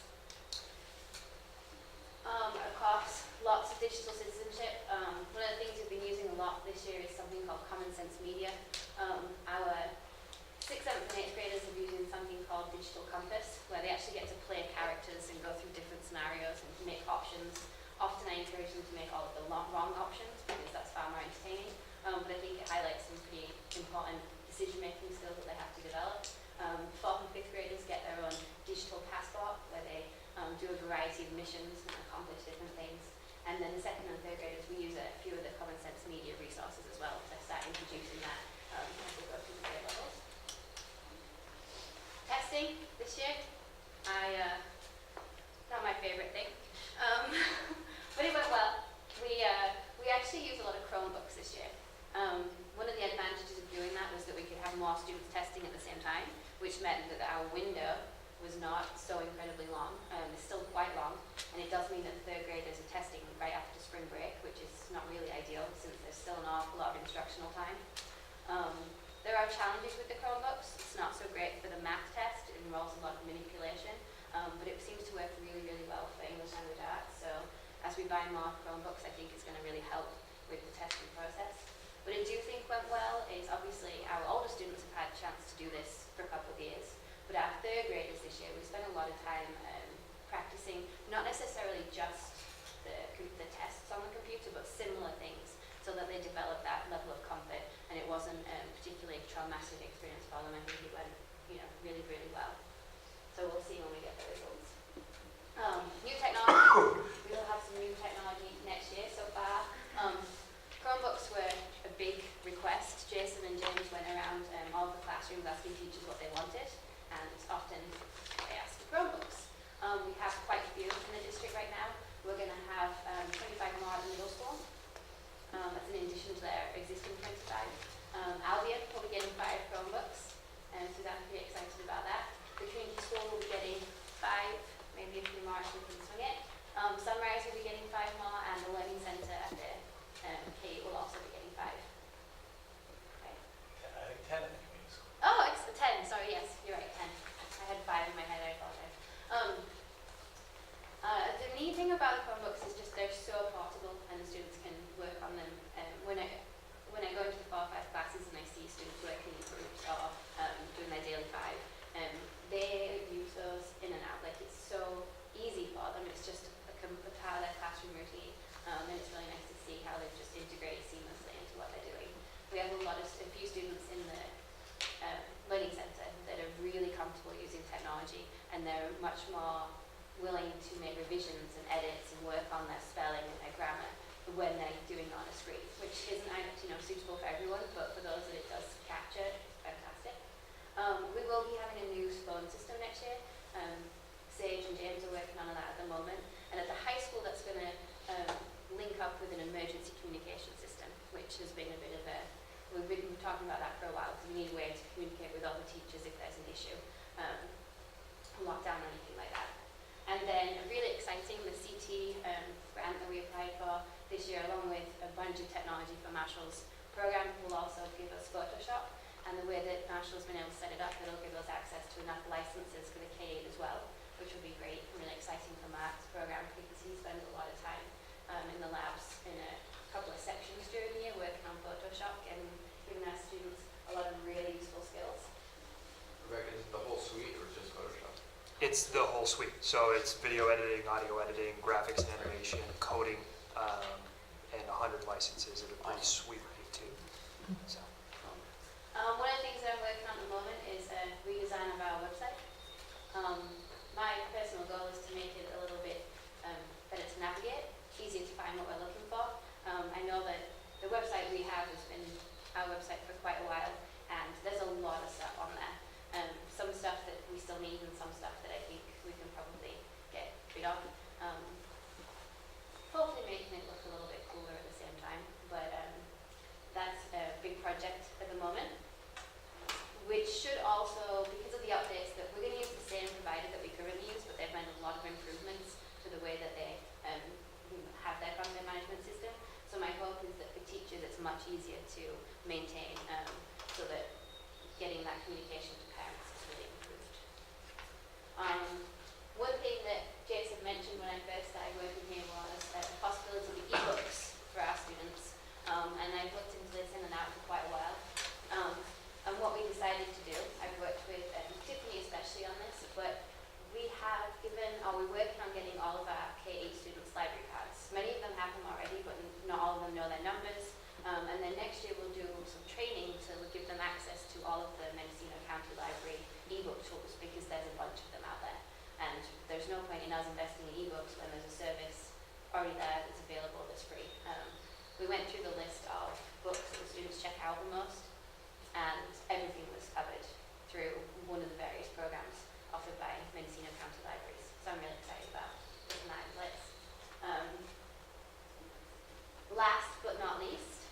Speaker 10: Of course, lots of digital citizenship. One of the things we've been using a lot this year is something called Common Sense Media. Our 6th, 7th and 8th graders are using something called Digital Compass, where they actually get to play characters and go through different scenarios and make options. Often I encourage them to make all of the wrong options because that's far more entertaining. But I think it highlights some pretty important decision-making skills that they have to develop. 4th and 5th graders get their own digital passport, where they do a variety of missions and accomplish different things. And then the 2nd and 3rd graders, we use a few of the Common Sense Media resources as well to start introducing that as we go through the grade levels. Testing this year, not my favorite thing, but it went well. We actually used a lot of CHROMEBOOKS this year. One of the advantages of doing that was that we could have more students testing at the same time, which meant that our window was not so incredibly long. It's still quite long, and it does mean that the 3rd graders are testing right after spring break, which is not really ideal since there's still an awful lot of instructional time. There are challenges with the CHROMEBOOKS. It's not so great for the math test. It involves a lot of manipulation, but it seems to work really, really well for English language arts. So as we buy more CHROMEBOOKS, I think it's going to really help with the testing process. What I do think went well is obviously our older students have had a chance to do this for a couple of years, but our 3rd graders this year, we spent a lot of time practicing, not necessarily just the tests on the computer, but similar things, so that they developed that level of comfort, and it wasn't a particularly traumatic experience for them. I think it went, really, really well. So we'll see when we get the results. New technology. We will have some new technology next year. So far, CHROMEBOOKS were a big request. Jason and James went around all of the classrooms asking teachers what they wanted, and often they asked for CHROMEBOOKS. We have quite a few in the district right now. We're going to have 25 more at the middle school. That's in addition to their existing 25. Albion will be getting 5 CHROMEBOOKS, and so I'm pretty excited about that. The community school will be getting 5, maybe a few more if we can swing it. Sunrise will be getting 5 more, and the Learning Centre at the K-8 will also be getting 5. Okay.
Speaker 4: I think 10 in the community school.
Speaker 10: Oh, it's 10. Sorry, yes, you're right, 10. I had 5 in my head, I apologize. The neat thing about the CHROMEBOOKS is just they're so portable, and the students can work on them. When I go into the 4 or 5 classes and I see students working in groups or doing their daily 5, they use those in and out. Like, it's so easy for them. It's just a part of their classroom routine, and it's really nice to see how they've just integrated seamlessly into what they're doing. We have a few students in the Learning Centre that are really comfortable using technology, and they're much more willing to make revisions and edits and work on their spelling and their grammar when they're doing it on a screen, which isn't suitable for everyone, but for those that it does capture, it's fantastic. We will be having a new phone system next year. Sage and James are working on that at the moment, and at the high school that's going to link up with an emergency communication system, which has been a bit of a, we've been talking about that for a while, because we need a way to communicate with other teachers if there's an issue, lockdown or anything like that. And then really exciting, the CT grant that we applied for this year, along with a bunch of technology for Marshall's program, will also give us Photoshop. And the way that Marshall's been able to set it up, it'll give us access to enough licenses for the K-8 as well, which will be great and really exciting for Mark's program, because he spends a lot of time in the labs in a couple of sections during the year working on Photoshop and giving our students a lot of really useful skills.
Speaker 9: Rebecca, is it the whole suite or just Photoshop?
Speaker 11: It's the whole suite. So it's video editing, audio editing, graphics and animation, coding, and 100 licenses at a pretty sweet rate too. So.
Speaker 10: all of the Mendocino County Library ebook tools because there's a bunch of them out there. And there's no point in us investing in ebooks when there's a service already there that's available that's free. We went through the list of books that the students check out the most, and everything was covered through one of the various programs offered by Mendocino County Libraries. So I'm really excited about putting that in place. Last but not least,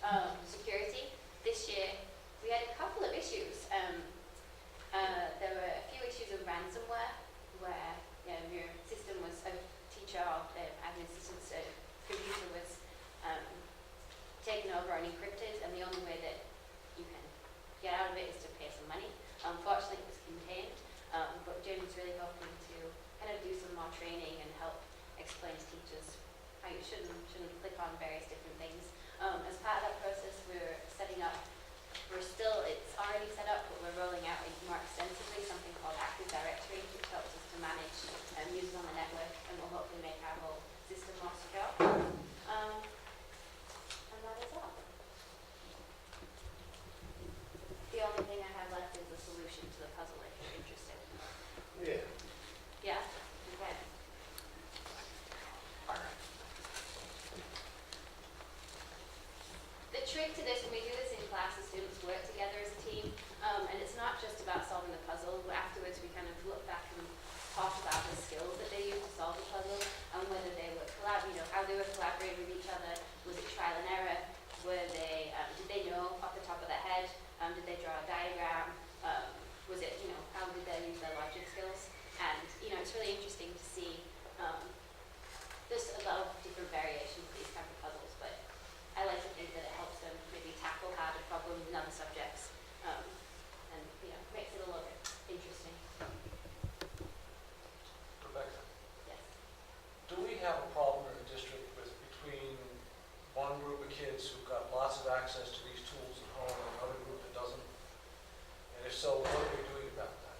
Speaker 10: security. This year we had a couple of issues. There were a few issues of ransomware where your system was, a teacher or admin assistant's computer was taken over and encrypted, and the only way that you can get out of it is to pay some money. Unfortunately, it was contained, but Jim was really hoping to kind of do some more training and help explain to teachers how you shouldn't click on various different things. As part of that process, we're setting up, it's already set up, but we're rolling out more extensively something called Active Directory, which helps us to manage users on the network and will hopefully make our whole system more secure. And that is all. The only thing I have left is the solution to the puzzle if you're interested.
Speaker 2: Yeah.
Speaker 10: Yeah? Okay.
Speaker 4: All right.
Speaker 10: The trick to this, when we do this in class, the students work together as a team, and it's not just about solving the puzzle. Afterwards, we kind of look back and talk about the skills that they used to solve the puzzle, and whether they were how they were collaborating with each other. Was it trial and error? Were they, did they know off the top of their head? Did they draw a diagram? Was it, how did they use their logic skills? And, it's really interesting to see. There's a lot of different variations of these kinds of puzzles, but I like to think that it helps them maybe tackle harder problems in other subjects, and makes it a little bit interesting.
Speaker 1: Rebecca,
Speaker 10: Yes.
Speaker 1: do we have a problem in the district between one group of kids who've got lots of access to these tools at home and another group that doesn't? And if so, what are we doing about that?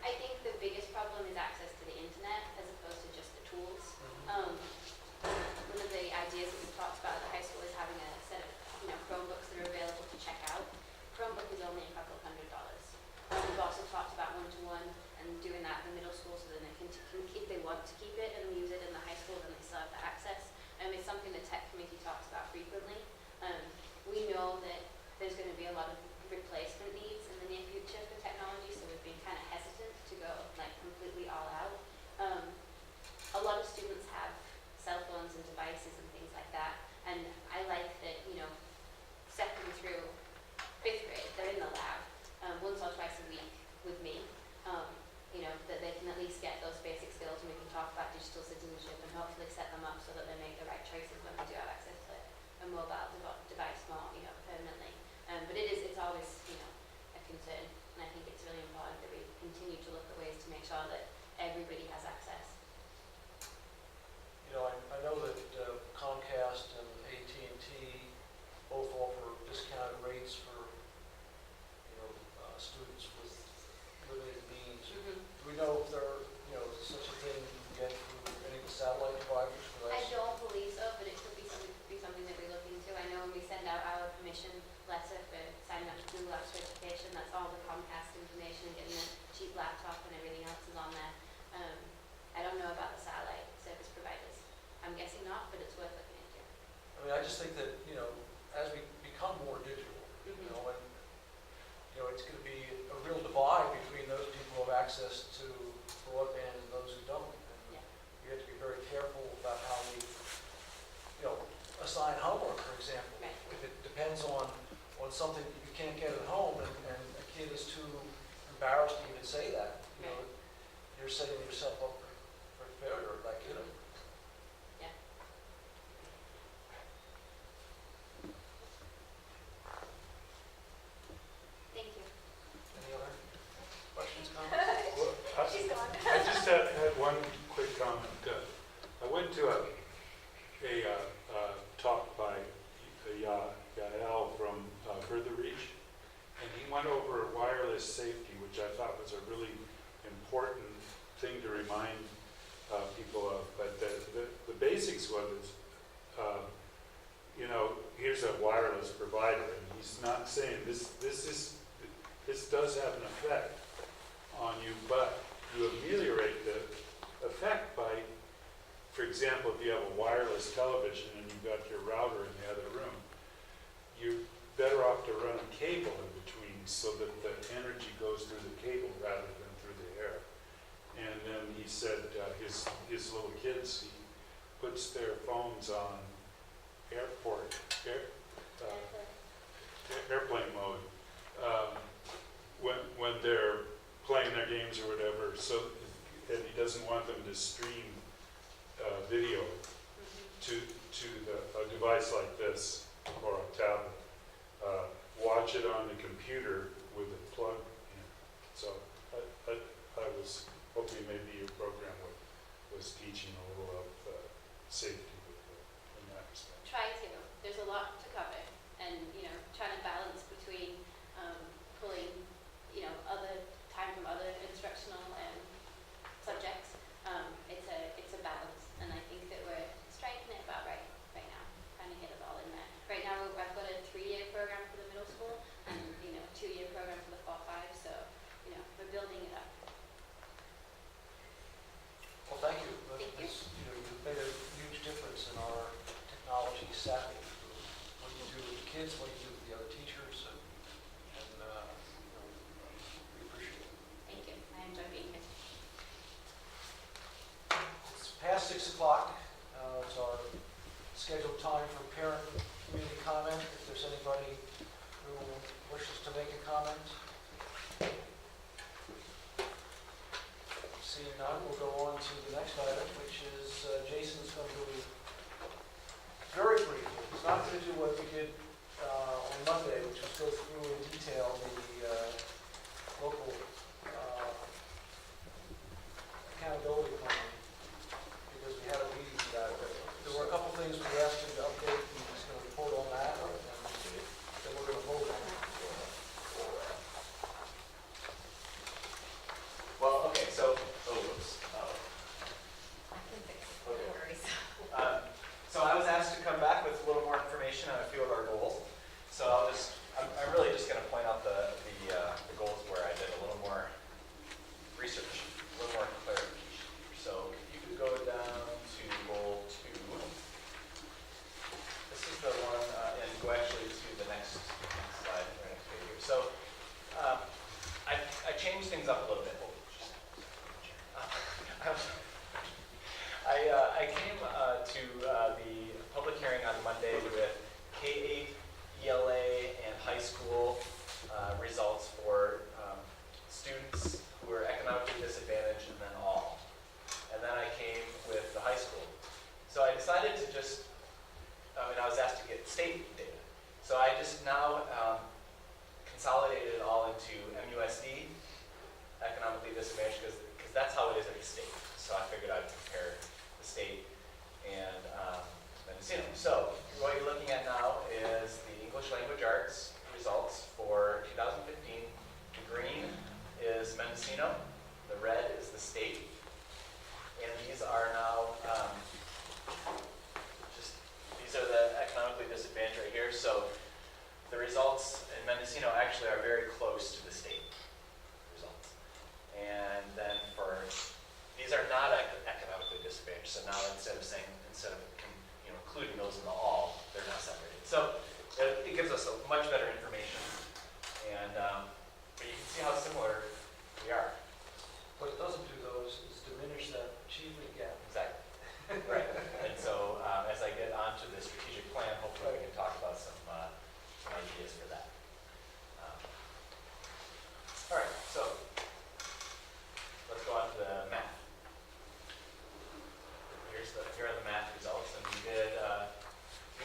Speaker 10: I think the biggest problem is access to the internet as opposed to just the tools. One of the ideas that we talked about at the high school is having a set of CHROMEBOOKS that are available to check out. Chromebook is only a couple of $100. We've also talked about one-to-one and doing that in the middle school so that they can if they want to keep it and use it in the high school, then they still have the access. It's something the tech committee talks about frequently. We know that there's going to be a lot of replacement needs in the near future for technology, so we've been kind of hesitant to go completely all out. A lot of students have cell phones and devices and things like that, and I like that, second through 5th grade, they're in the lab once or twice a week with me, that they can at least get those basic skills, and we can talk about digital citizenship and hopefully set them up so that they make the right choices when they do have access to a mobile device more, permanently. But it's always, a concern, and I think it's really important that we continue to look at ways to make sure that everybody has access.
Speaker 1: I know that Comcast and AT&T both offer discounted rates for, students with limited means.
Speaker 10: Mm-hmm.
Speaker 1: Do we know if there, such a thing you can get through any of the satellite providers for
Speaker 10: I
Speaker 1: that?
Speaker 10: don't believe so, but it could be something that we look into. I know when we send out our permission letter for signing up to Google App certification, that's all the Comcast information, getting a cheap laptop and everything else is on there. I don't know about the satellite service providers. I'm guessing not, but it's worth looking into.
Speaker 1: I just think that, as we become more digital, and, it's going to be a real divide between those people who have access to broadband and those who don't. And we have to be very careful about how we, assign homework, for example.
Speaker 10: Right.
Speaker 1: If it depends on something that you can't get at home and a kid is too embarrassed to even say that, you're setting yourself up for failure by kidding.
Speaker 10: Thank you.
Speaker 1: Any other questions, comments?
Speaker 7: Well,
Speaker 10: She's gone.
Speaker 7: I just had one quick comment. I went to a talk by Yael from Further Reach, and he went over wireless safety, which I thought was a really important thing to remind people of. But the basics was, here's a wireless provider, and he's not saying this is this does have an effect on you, but you ameliorate the effect by, for example, if you have a wireless television and you've got your router in the other room, you're better off to run a cable in between so that the energy goes through the cable rather than through the air. And then he said his little kids, he puts their phones on airplane mode when they're playing their games or whatever. So, and he doesn't want them to stream video to a device like this or a tablet. Watch it on the computer with a plug in. So I was hoping maybe your program was teaching a little of safety in that respect.
Speaker 10: Try to. There's a lot to cover, and trying to balance between pulling other time from other instructional and subjects. It's a balance, and I think that we're striking it about right now, trying to get it all in there. Right now, I've got a 3-year program for the middle school and 2-year program for the fall 5. So we're building it up.
Speaker 1: Well, thank you.
Speaker 10: Thank you.
Speaker 1: You've made a huge difference in our technology savvy. What do you do with the kids, what do you do with the other teachers, and we appreciate it.
Speaker 10: Thank you. I enjoy being here.
Speaker 1: It's past 6 o'clock. It's our scheduled time for parent community comment. If there's anybody who wishes to make a comment. Seeing none, we'll go on to the next item, which is Jason's going to be very brief. He's not going to do what we did on Monday, which was go through in detail the local accountability plan, because we had a meeting about it. There were a couple things we asked him to update, and he's going to report on that, and then we're going to vote on it.
Speaker 4: Well, okay, so, oops.
Speaker 10: I can fix it.
Speaker 4: Okay.
Speaker 10: No worries.
Speaker 4: So I was asked to come back with a little more information on a few of our goals. So I'm really just going to point out the goals where I did a little more research, a little more clarification. So if you could go down to goal 2. This is the one, and go actually to the next slide, or next page here. So I changed things up a little bit. I came to the public hearing on Monday with K-8, ELA, and high school results for students who are economically disadvantaged, and then all. And then I came with the high school. So I decided to just, and I was asked to get state data. So I just now consolidated it all into MUSD, economically disadvantaged, because that's how it is at the state. So I figured I'd compare the state and Mendocino. So what you're looking at now is the English language arts results for 2015. The green is Mendocino, the red is the state, and these are now these are the economically disadvantaged right here. So the results in Mendocino actually are very close to the state results. And then for these are not economically disadvantaged. So now instead of including those in the all, they're now separated. So it gives us a much better information, and but you can see how similar we are.
Speaker 1: What it doesn't do, though, is diminish that achievement gap.
Speaker 4: Exactly. Right. And so as I get onto the strategic plan, hopefully we can talk about some ideas for that. All right. So let's go on to the math. Here are the math results, and we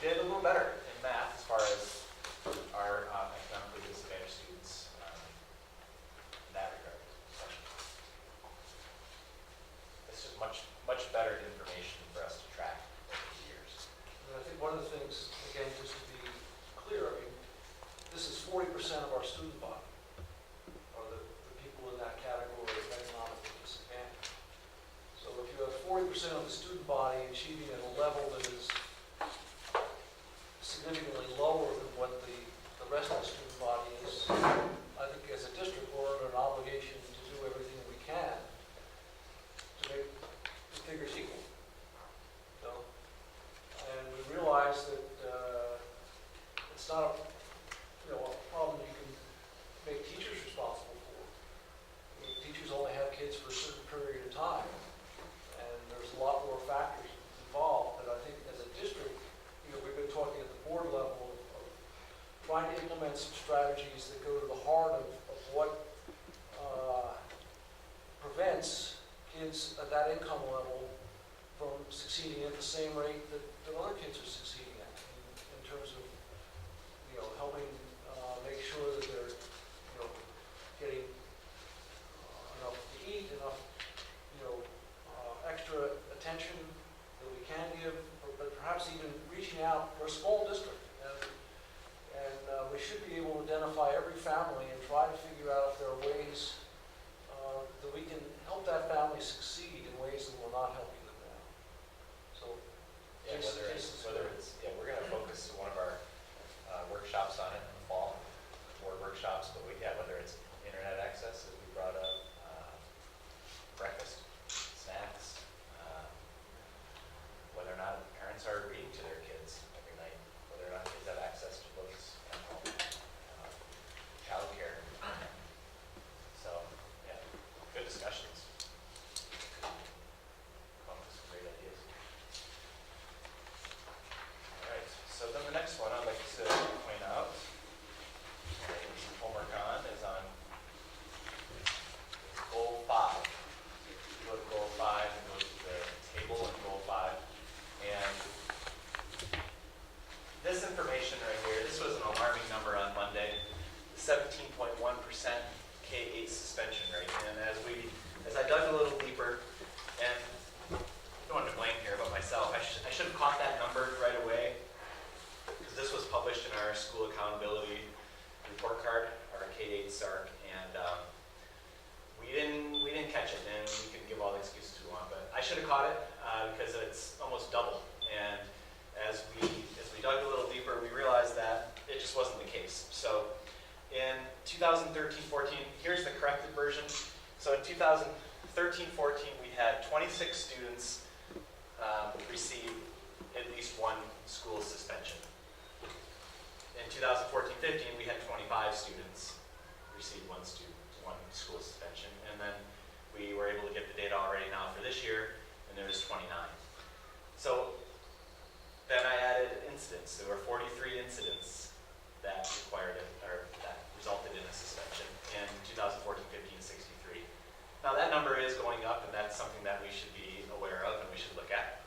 Speaker 4: did a little better in math as far as our economically disadvantaged students in that regard. So this is much better information for us to track over the years.
Speaker 1: And I think one of the things, again, just to be clear, I mean, this is 40% of our student body, or the people in that category of economically disadvantaged. So if you have 40% of the student body achieving at a level that is significantly lower than what the rest of the student body is, I think as a succeeding at the same rate that other kids are succeeding at, in terms of, helping make sure that they're, getting enough to eat, enough, extra attention that we can give, but perhaps even reaching out. We're a small district, and we should be able to identify every family and try to figure out if there are ways that we can help that family succeed in ways that we're not helping them now. So,
Speaker 4: Yeah, we're going to focus one of our workshops on it in the fall, board workshops, but whether it's internet access, as we brought up, breakfast, snacks, whether or not parents are reading to their kids every night, whether or not kids have access to books at home, childcare. So, yeah, good discussions. Come up with some great ideas. All right, so then the next one I'd like to point out, and some homework on, is on Goal 5. Go to Goal 5 and go to the table in Goal 5. And this information right here, this was an alarming number on Monday, 17.1% K-8 suspension rate. And as I dug a little deeper, and I don't want to blame here but myself, I should have caught that number right away, because this was published in our school accountability report card, our K-8 SARC, and we didn't catch it, and we can give all the excuses we want, but I should have caught it because it's almost double. And as we dug a little deeper, we realized that it just wasn't the case. So in 2013-14, here's the corrected version. So in 2013-14, we had 26 students receive at least one school suspension. In 2014-15, we had 25 students receive one school suspension, and then we were able to get the data already now for this year, and there's 29. So then I added incidents. There were 43 incidents that resulted in a suspension. In 2014-15, 63. Now that number is going up, and that's something that we should be aware of and we should look at.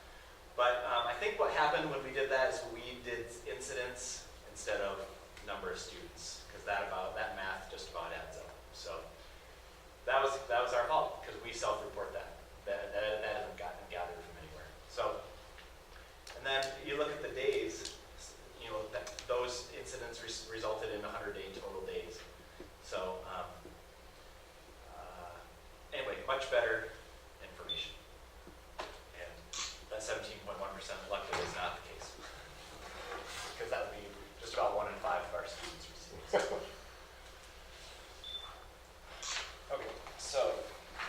Speaker 4: But I think what happened when we did that is we did incidents instead of number of students, because that math just about adds up. So that was our fault, because we self-report that. That hasn't gotten gathered from anywhere. So, and then you look at the days, those incidents resulted in 108 total days. So anyway, much better information. And that 17.1% luckily is not the case, because that would be just about 1 in 5 of our students receiving. Okay, so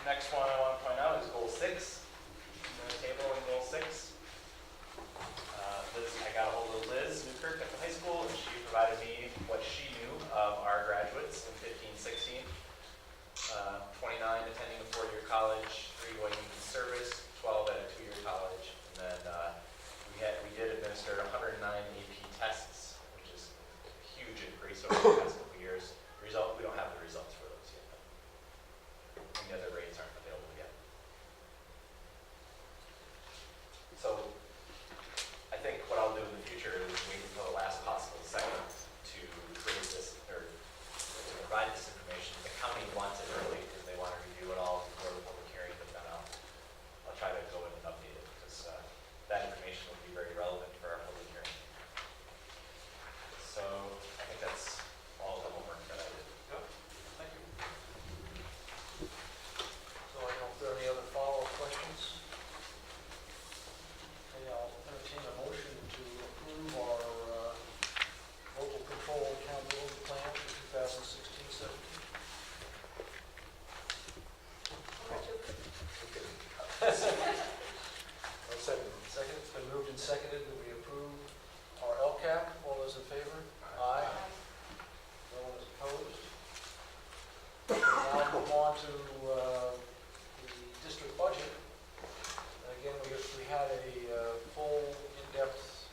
Speaker 4: next one I want to point out is Goal 6. The table in Goal 6. I got a hold of Liz Newkirk at the high school, and she provided me what she knew of our graduates in 15-16. 29 attending a 4-year college, 3 going into service, 12 at a 2-year college, and then we did administer 109 AP tests, which is a huge increase over the past couple years. We don't have the results for those yet. And the other rates aren't available yet. So I think what I'll do in the future is wait until the last possible second to create this, or to provide this information. The county wants it early because they want to review it all before the public hearing, but then I'll try to go in and update it, because that information will be very relevant for our public hearing. So I think that's all the homework that I did.
Speaker 1: Good. Thank you. So I don't know if there are any other follow-up questions. Okay, I'll entertain a motion to approve our local control accountability plan for 2016-17. Second, it's been moved and seconded that we approve our LCAP. All those in favor? Aye. No one is opposed. Now move on to the district budget. Again, we had a full, in-depth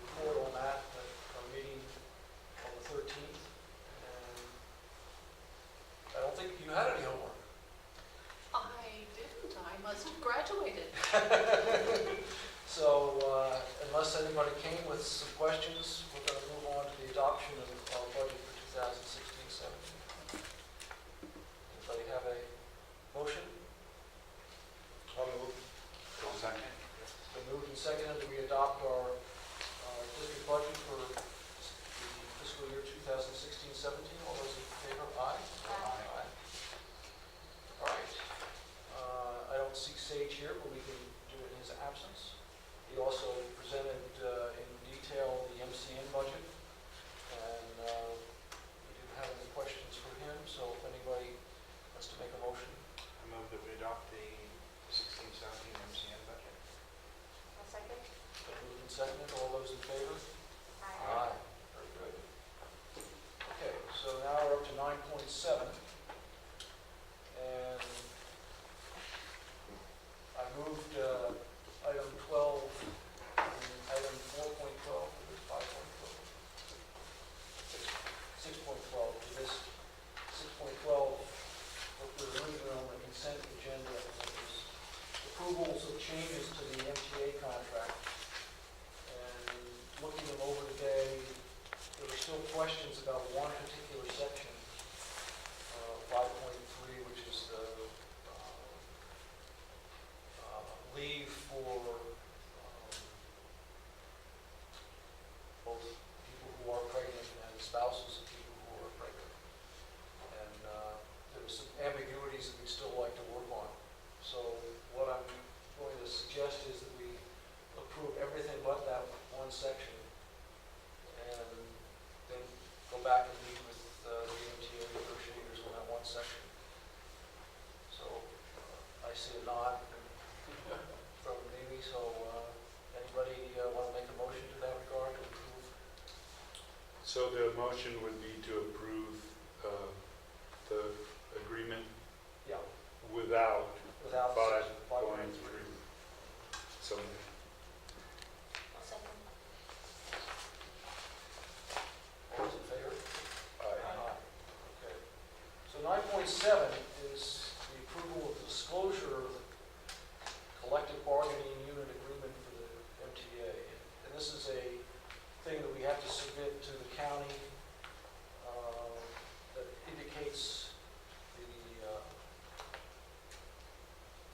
Speaker 1: report on that at our meeting on the 13th. And I don't think you had any homework.
Speaker 12: I didn't. I must have graduated.
Speaker 1: everybody came with some questions. We're going to move on to the adoption of our budget for 2016-17. Anybody have a motion? I'll move.
Speaker 2: Second.
Speaker 1: It's been moved and seconded that we adopt our district budget for the fiscal year 2016-17. All those in favor? Aye?
Speaker 2: Aye.
Speaker 1: All right. I don't see Sage here, but we can do it in his absence. He also presented in detail the MCN budget, and we didn't have any questions for him, so if anybody wants to make a motion.
Speaker 2: I move that we adopt the 16-17 MCN budget.
Speaker 6: I'll second.
Speaker 1: Been moved and seconded. All those in favor?
Speaker 6: Aye.
Speaker 1: Very good. Okay, so now we're up to 9.7. And I moved item 12 and item 4.12 to this 5.12. 6.12 to this 6.12. What we're moving on the consent agenda is approvals of changes to the MTA contract. And looking them over today, there were still questions about one particular section, 5.3, which is the leave for both people who are pregnant and spouses of people who are pregnant. And there were some ambiguities that we'd still like to work on. So what I'm going to suggest is that we approve everything but that one section, and then go back and meet with the MTA negotiators on that one section. So I see a nod from Mimi, so anybody want to make a motion to that regard to approve?
Speaker 7: So the motion would be to approve the agreement
Speaker 1: Yeah,
Speaker 7: without
Speaker 1: without
Speaker 7: 5.3. So
Speaker 6: I'll second.
Speaker 1: All those in favor?
Speaker 7: Aye.
Speaker 1: Okay. So 9.7 is the approval of the disclosure of the collective bargaining unit agreement for the MTA. And this is a thing that we have to submit to the county that indicates the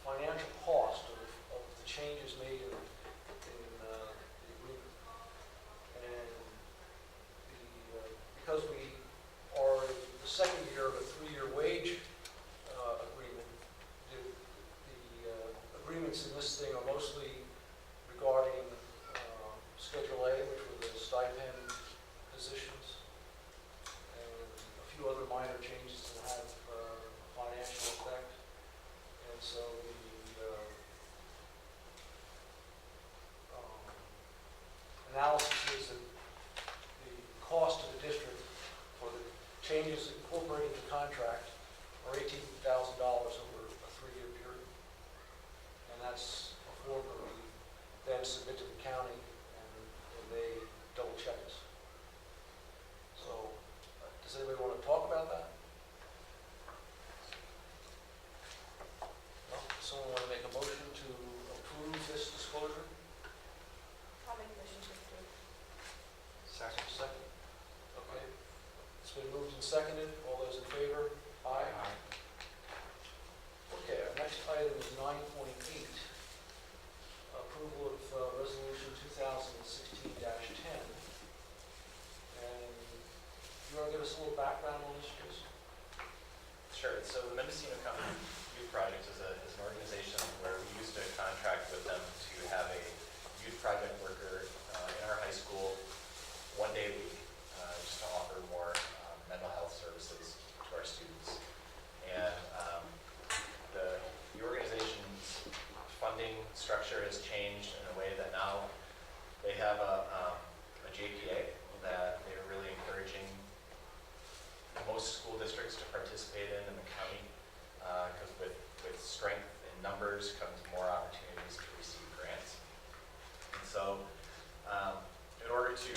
Speaker 1: financial cost of the changes made in the agreement. And because we are in the second year of a 3-year wage agreement, the agreements in this thing are mostly regarding Schedule A, which were the stipend positions, and a few other minor changes that have financial effect. And so the analysis is that the cost to the district for the changes incorporated in the contract are $18,000 over a 3-year period. And that's a form that we then submit to the county, and they double check us. So, does anybody want to talk about that? No? Does someone want to make a motion to approve this disclosure?
Speaker 6: I'll make a motion to approve.
Speaker 2: Second.
Speaker 1: Second? Okay. It's been moved and seconded. All those in favor? Aye. Okay, our next item is 9.8. Approval of resolution 2016-10. And you want to give us a little background on this, please?
Speaker 4: Sure. So the Mendocino K-8 Youth Project is an organization where we used to contract with them to have a youth project worker in our high school 1 day a week, just to offer more mental health services to our students. And the organization's funding structure has changed in a way that now they have a JPA that they're really encouraging most school districts to participate in the county, because with strength in numbers comes more opportunities to receive grants. And so in order to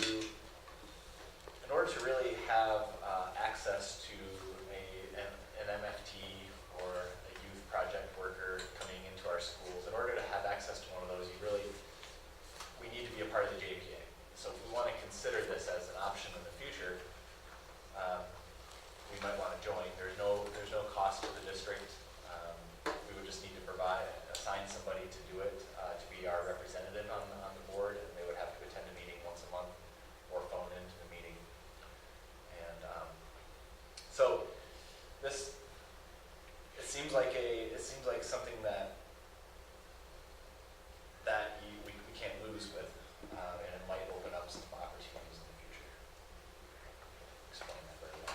Speaker 4: really have access to an MFT or a youth project worker coming into our schools, in order to have access to one of those, we need to be a part of the JPA. district. We would just need to assign somebody to do it, to be our representative on the board, and they would have to attend a meeting once a month or phone into the meeting. And so this, it seems like something that we can't lose with, and it might open up some opportunities in the future. Explain that very well.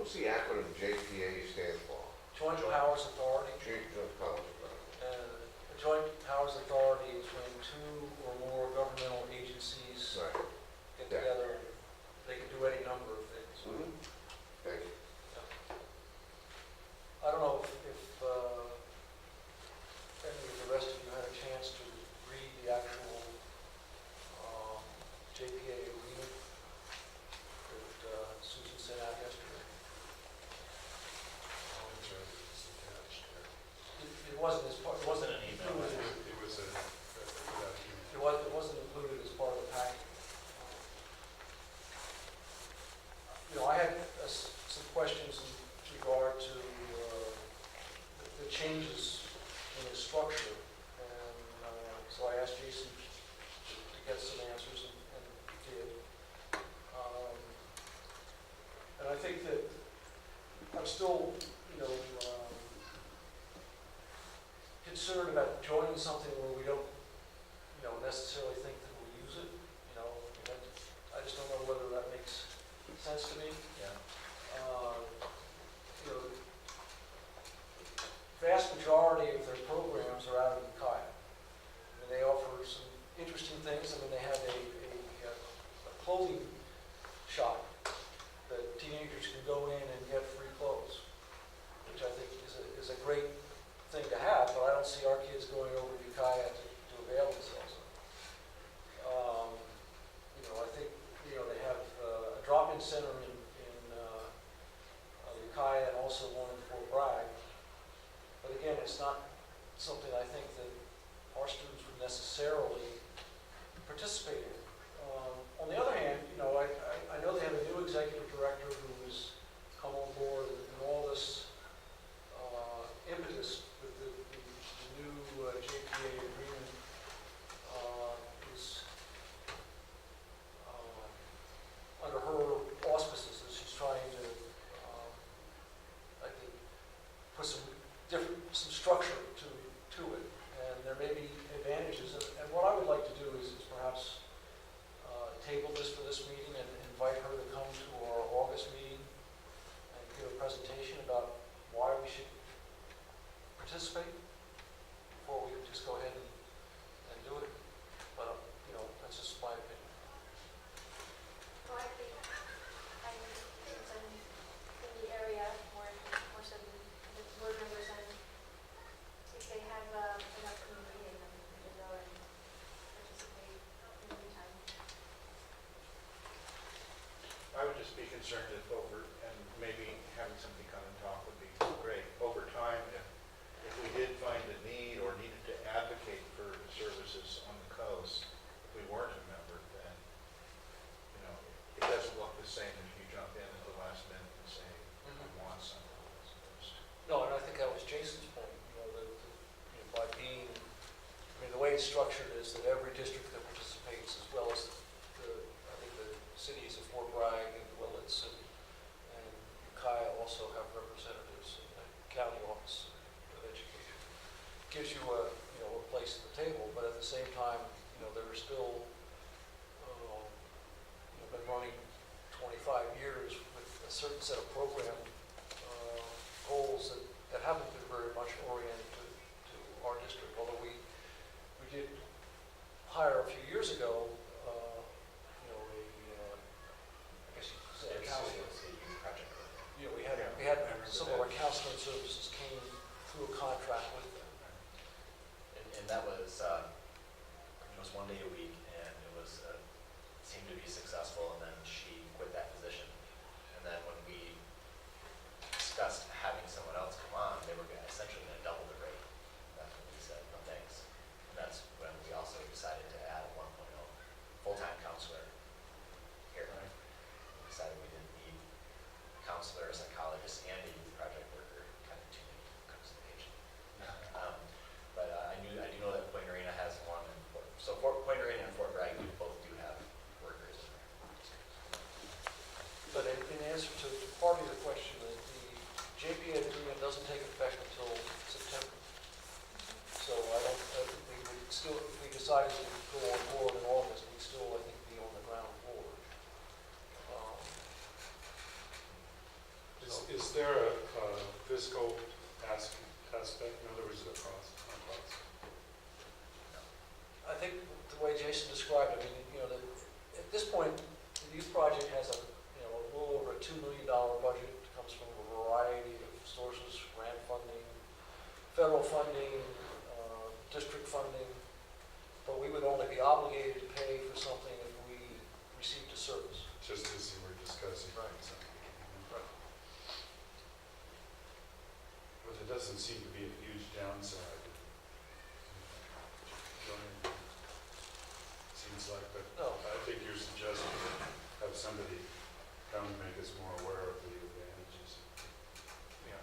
Speaker 12: What's the acronym JPA stand for?
Speaker 1: Joint Powers Authority.
Speaker 12: Joint Powers Authority.
Speaker 1: A joint powers authority is when two or more governmental agencies
Speaker 12: Right.
Speaker 1: get
Speaker 12: Yeah.
Speaker 1: together. They can do any number of things.
Speaker 12: Mm-hmm. Thank you.
Speaker 1: I don't know if any of the rest of you had a chance to read the actual JPA agreement that Susan sent out yesterday. It wasn't as part.
Speaker 4: It wasn't an email.
Speaker 7: It was a document.
Speaker 1: It wasn't included as part of the package. I had some questions in regard to the changes in the structure, and so I asked Jason to get some answers, and he did. And I think that I'm still, concerned about joining something where we don't, necessarily think that we'll use it. I just don't know whether that makes sense to me.
Speaker 4: Yeah.
Speaker 1: Vast majority of their programs are out of Ukiah. They offer some interesting things. They have a clothing shop that teenagers can go in and get free clothes, which I think is a great thing to have, but I don't see our kids going over to Ukiah to avail themselves of it. I think, they have a drop-in center in Ukiah and also one in Fort Bragg. But again, it's not something I think that our students would necessarily participate in. On the other hand, I know they have a new executive director who has come on board, and all this impetus with the new JPA agreement is under her auspices, that she's trying to put some structure to it, and there may be advantages. And what I would like to do is perhaps table this for this meeting and invite her to come to our August meeting and give a presentation about why we should participate before we just go ahead and do it. But, that's just my opinion.
Speaker 6: Well, I think since I'm in the area more so than the board members, and if they have an upcoming meeting, then we can go and participate in the meantime.
Speaker 2: I would just be concerned if and maybe having somebody come and talk would be great. Over time, if we did find a need or needed to advocate for the services on the coast, if we weren't a member, then, it doesn't look the same if you jump in at the last minute and say, I want something as opposed to.
Speaker 1: No, and I think that was Jason's point, by being, the way it's structured is that every district that participates, as well as I think the cities of Fort Bragg and Willits and Ukiah also have representatives in the county office of education. Gives you a place at the table, but at the same time, they're still, been running 25 years with a certain set of program goals that haven't been very much oriented to our district, although we did hire a few years ago, I guess you could say a counselor.
Speaker 4: Project.
Speaker 1: We had some of our counseling services came through a contract with them.
Speaker 4: And that was, it was 1 day a week, and it was, seemed to be successful, and then she quit that position. And then when we discussed having someone else come on, they were essentially going to double the rate. That's when we said, no thanks. And that's when we also decided to add a 1.0 full-time counselor here. We decided we didn't need a counselor, a psychologist, and a youth project worker kind of
Speaker 1: take effect until September. So I don't, we would still, if we decided to go on board in August, we'd still, I think, be on the ground floor.
Speaker 7: Is there a fiscal aspect, in other words, a cost?
Speaker 1: I think the way Jason described it, I mean, you know, at this point, the youth project has a little over a $2 million budget. It comes from a variety of sources: grant funding, federal funding, district funding. But we would only be obligated to pay for something if we received a service.
Speaker 7: Just as you were discussing.
Speaker 1: Right. Right.
Speaker 7: But it doesn't seem to be a huge downside. Seems like, but
Speaker 1: No.
Speaker 7: I think you're suggesting have somebody come and make us more aware of the advantages.
Speaker 1: Yeah.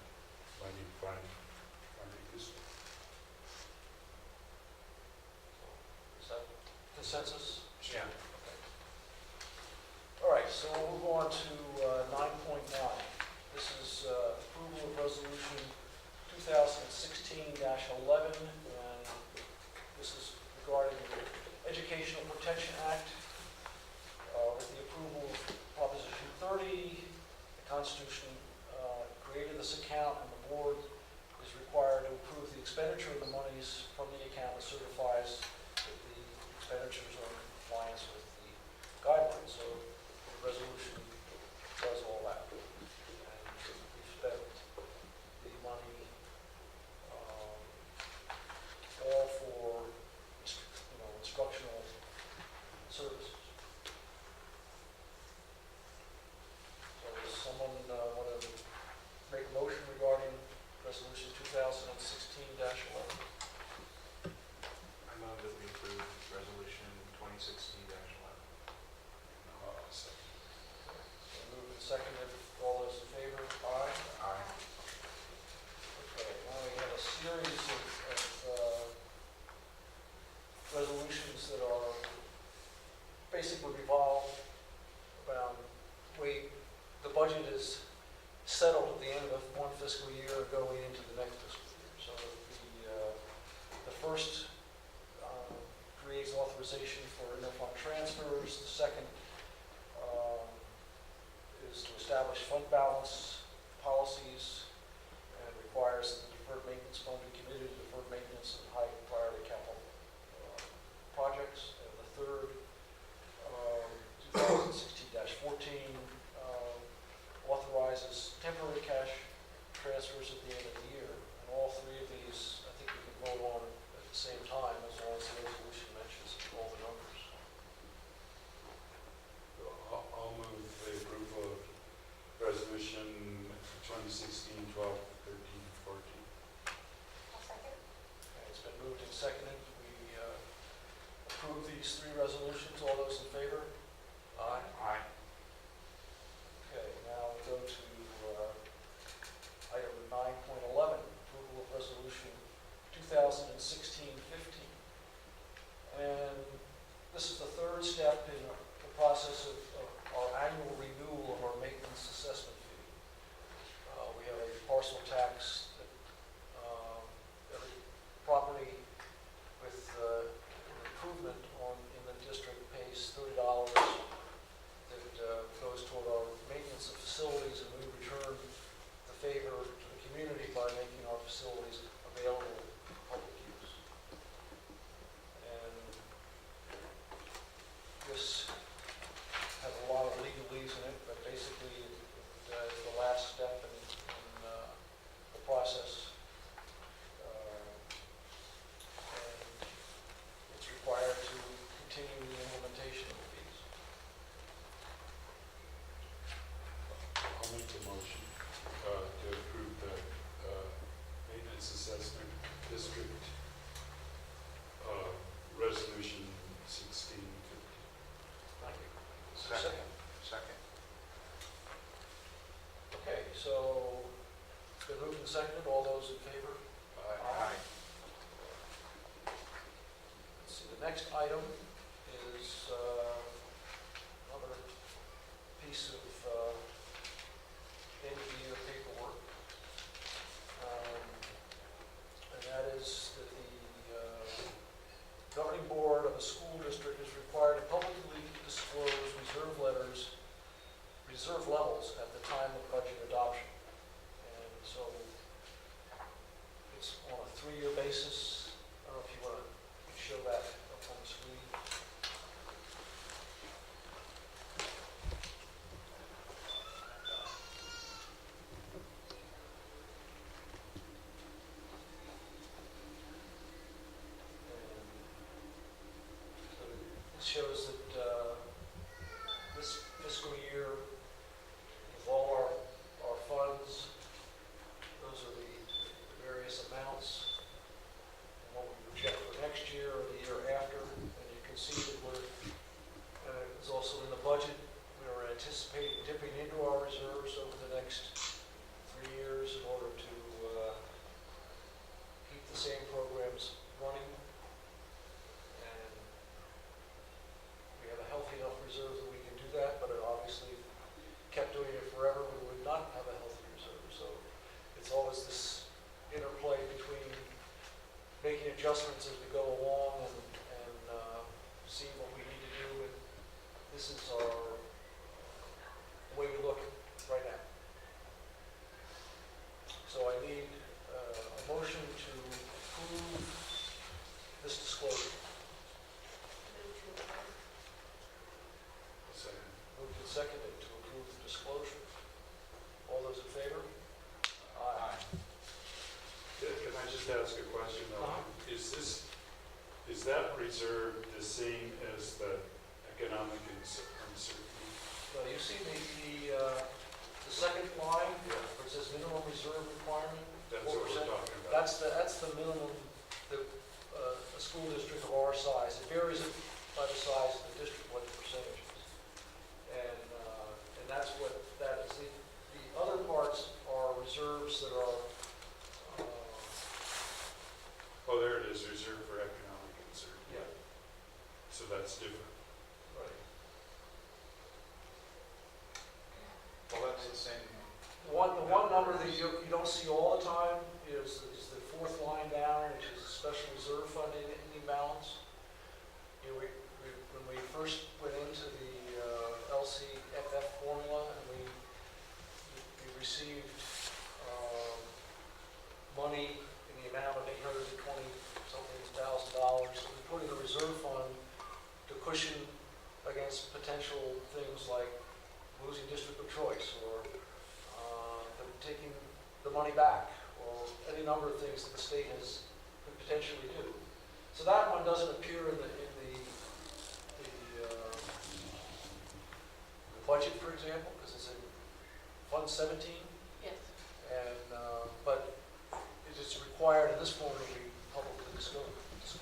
Speaker 7: Might need to find it useful.
Speaker 1: Is that consensus?
Speaker 2: Yeah.
Speaker 1: Okay. All right, so we'll move on to 9.9. This is approval of resolution 2016-11, and this is regarding the Educational Protection Act. With the approval of Proposition 30, the Constitution created this account, and the board is required to approve the expenditure of the monies from the account and certifies that the expenditures are in compliance with the guidelines. So the resolution does all that. And we've spent the money all for instructional services. So does someone want to make a motion regarding resolution 2016-11?
Speaker 2: I move that we approve resolution 2016-11.
Speaker 7: So,
Speaker 1: So moved and seconded. All those in favor? Aye.
Speaker 2: Aye.
Speaker 1: Okay, now we have a series of resolutions that are basically revolve around the budget is settled at the end of one fiscal year going into the next fiscal year. So the first creates authorization for interfund transfers. The second is to establish fund balance policies and requires that the deferred maintenance fund be committed to deferred maintenance and high priority capital projects. And the third, 2016-14, authorizes temporary cash transfers at the end of the year. And all three of these, I think we can vote on at the same time, as long as the resolution mentions all the numbers.
Speaker 7: I'll move the approval of resolution 2016-12, 13, 14.
Speaker 6: I'll second.
Speaker 1: Okay, it's been moved and seconded. We approve these three resolutions. All those in favor? Aye.
Speaker 2: Aye.
Speaker 1: Okay, now we go to item 9.11, approval of resolution 2016-15. And this is the third step in the process of our annual renewal of our maintenance assessment fee. We have a parcel tax that every property with an improvement in the district pays $30 that goes toward our maintenance of facilities, and we return the favor to the community by making our facilities available for public use. And this has a lot of legalese in it, but basically it is the last step in the process. And it's required to continue the implementation of these.
Speaker 7: I'll make the motion to approve the maintenance assessment district resolution 16-15.
Speaker 2: Second. Second.
Speaker 1: Okay, so it's been moved and seconded. All those in favor?
Speaker 2: Aye.
Speaker 1: Let's see, the next item is another piece of end-of-the-year paperwork. adjustments as we go along and see what we need to do. And this is the way we look right now. So I need a motion to approve this disclosure.
Speaker 7: Second.
Speaker 1: Moved and seconded to approve the disclosure. All those in favor? Aye.
Speaker 7: Can I just ask a question? Is that reserve the same as the economic uncertainty?
Speaker 1: Now, you see the second line, where it says minimum reserve requirement?
Speaker 7: That's what we're
Speaker 1: 4%?
Speaker 7: talking about.
Speaker 1: That's the minimum that a school district of our size, it varies by the size of the district, what the percentage is. And that's what that is. The other parts are reserves that are,
Speaker 7: Oh, there it is, reserve for economic uncertainty.
Speaker 1: yeah,
Speaker 7: So that's different.
Speaker 1: right.
Speaker 2: Well, that's the same.
Speaker 1: The one number that you don't see all the time is the fourth line down, which is a special reserve fund ending balance. You know, when we first went into the LCFF formula, and we received money in the amount of $820-something thousand, so we put in a reserve fund to cushion against potential things like losing district of choice, or them taking the money back, or any number of things that the state could potentially do. So that one doesn't appear in the budget, for example, because it's in Fund 17.
Speaker 3: Yes.
Speaker 1: And but it is required in this form to be publicly disclosed. So,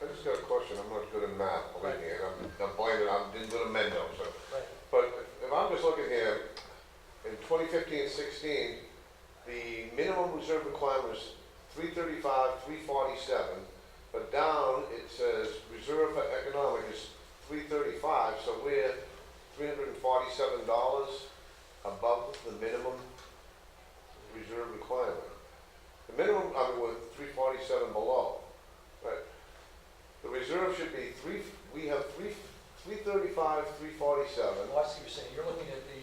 Speaker 12: I just got a question, I'm not good at math, believe me, and I'm blaming, I didn't go to Mendo, so.
Speaker 1: right.
Speaker 12: But if I'm just looking here, in 2015-16, the minimum reserve requirement was 335, 347, but down it says reserve for economic is 335, so we're $347 above the minimum reserve requirement. The minimum, I mean, we're 347 below, right? The reserve should be we have 335, 347
Speaker 1: Well, I see what you're saying. You're looking at the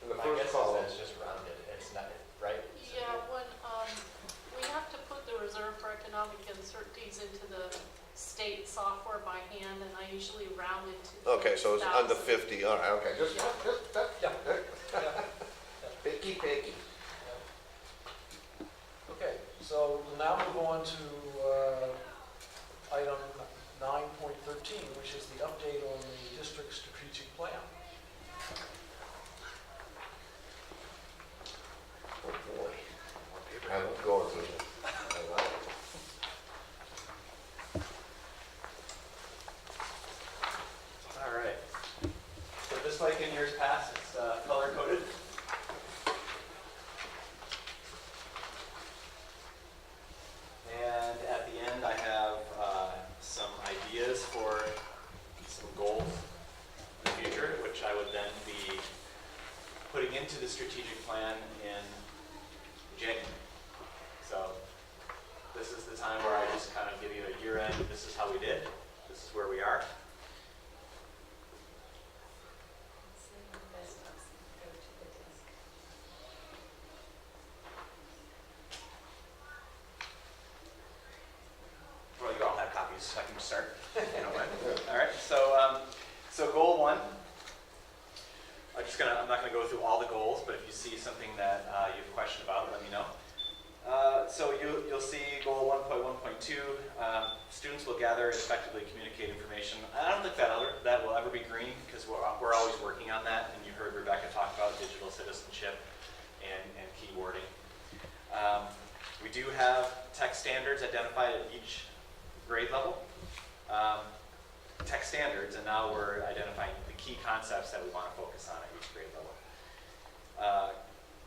Speaker 12: in the
Speaker 4: My
Speaker 12: first
Speaker 4: guess is
Speaker 12: column.
Speaker 4: that it's just rounded, it's not, right?
Speaker 13: Yeah, when, we have to put the reserve for economic uncertainties into the state software by hand, and I usually round it to.
Speaker 12: Okay, so it's under
Speaker 13: 1,000.
Speaker 12: 50, all right, okay, just that.
Speaker 1: yeah.
Speaker 12: Picky, picky.
Speaker 1: Okay, so we'll now move on to item 9.13, which is the update on the district's strategic plan.
Speaker 12: Oh, boy. I'm going through this. I like it.
Speaker 4: All right. So just like in years past, it's color-coded. And at the end, I have some ideas for some goals in the future, which I would then be putting into the strategic plan in January. So this is the time where I just kind of give you a year-end, this is how we did, this is where we are. Well, you all have copies, so I can just start. You know what? All right. So goal one. I'm not going to go through all the goals, but if you see something that you have a question about, let me know. So you'll see goal 1.1.2. Students will gather and effectively communicate information. I don't think that will ever be green, because we're always working on that. And you heard Rebecca talk about digital citizenship and keywording. We do have tech standards identified at each grade level. Tech standards, and now we're identifying the key concepts that we want to focus on at each grade level.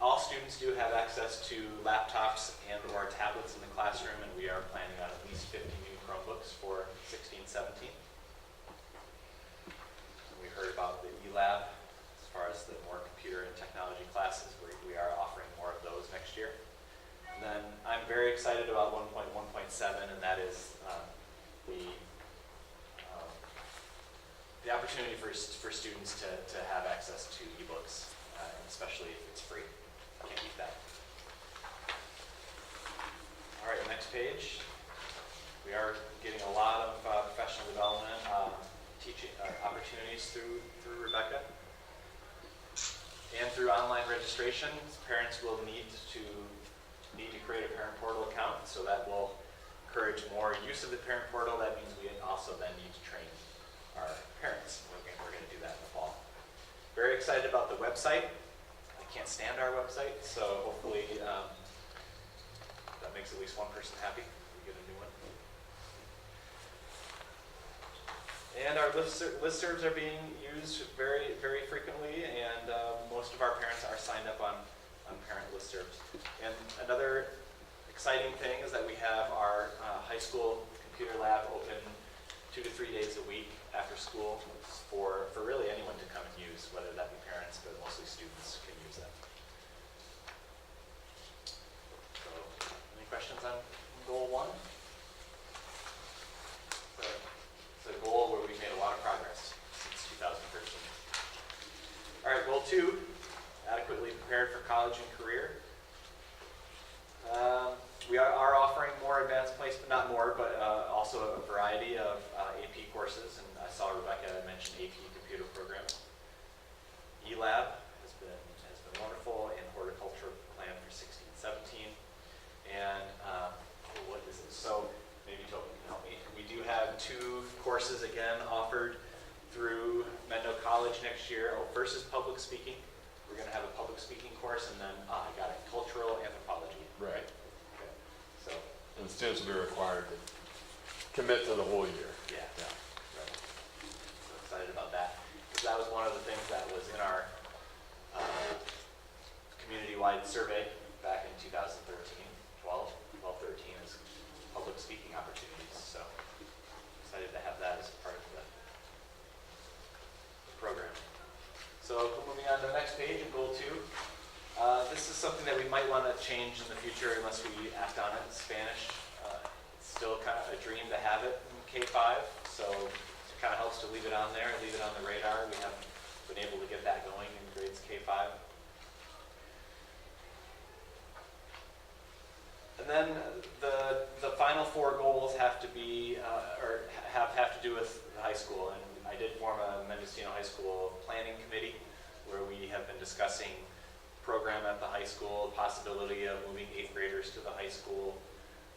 Speaker 4: All students do have access to laptops and or tablets in the classroom, and we are planning on at least 50 new Chromebooks for 16-17. We heard about the eLab as far as the more computer and technology classes. We are offering more of those next year. And then I'm very excited about 1.1.7, and that is the opportunity for students to have access to ebooks, and especially if it's free. Can't beat that. All right, next page. We are getting a lot of professional development, teaching opportunities through Rebecca. And through online registration, parents will need to create a parent portal account, so that will encourage more use of the parent portal. That means we also then need to train our parents. We're going to do that in the fall. Very excited about the website. I can't stand our website, so hopefully that makes at least one person happy. We get a new one. And our listservs are being used very, very frequently, and most of our parents are signed up on parent listservs. And another exciting thing is that we have our high school computer lab open 2 to 3 days a week after school for really anyone to come and use, whether that be parents, but mostly students can use them. So, any questions on goal 1? It's a goal where we've made a lot of progress since 2013. All right, goal 2, adequately prepared for college and career. We are offering more advanced placement, not more, but also a variety of AP courses, and I saw Rebecca mention AP computer programming. eLab has been wonderful, and horticulture plan for 16-17. And what is it? So maybe Toby can help me. We do have 2 courses again offered through Mendo College next year. First is public speaking. We're going to have a public speaking course, and then I got it, cultural anthropology.
Speaker 5: Right.
Speaker 4: Okay. So.
Speaker 5: And students will be required to commit to the whole year.
Speaker 4: Yeah. Right. So excited about that, because that was one of the things that was in our community-wide survey back in 2013, 12-13 is public speaking opportunities. So excited to have that as part of the program. So moving on to the next page, in goal 2. This is something that we might want to change in the future unless we act on it. Spanish, it's still kind of a dream to have it in K-5, so it kind of helps to leave it on there, leave it on the radar. We haven't been able to get that going in grades K-5. And then the final 4 goals have to be, or have to do with the high school. And I did form a Mendocino High School planning committee where we have been discussing program at the high school, possibility of moving 8th graders to the high school,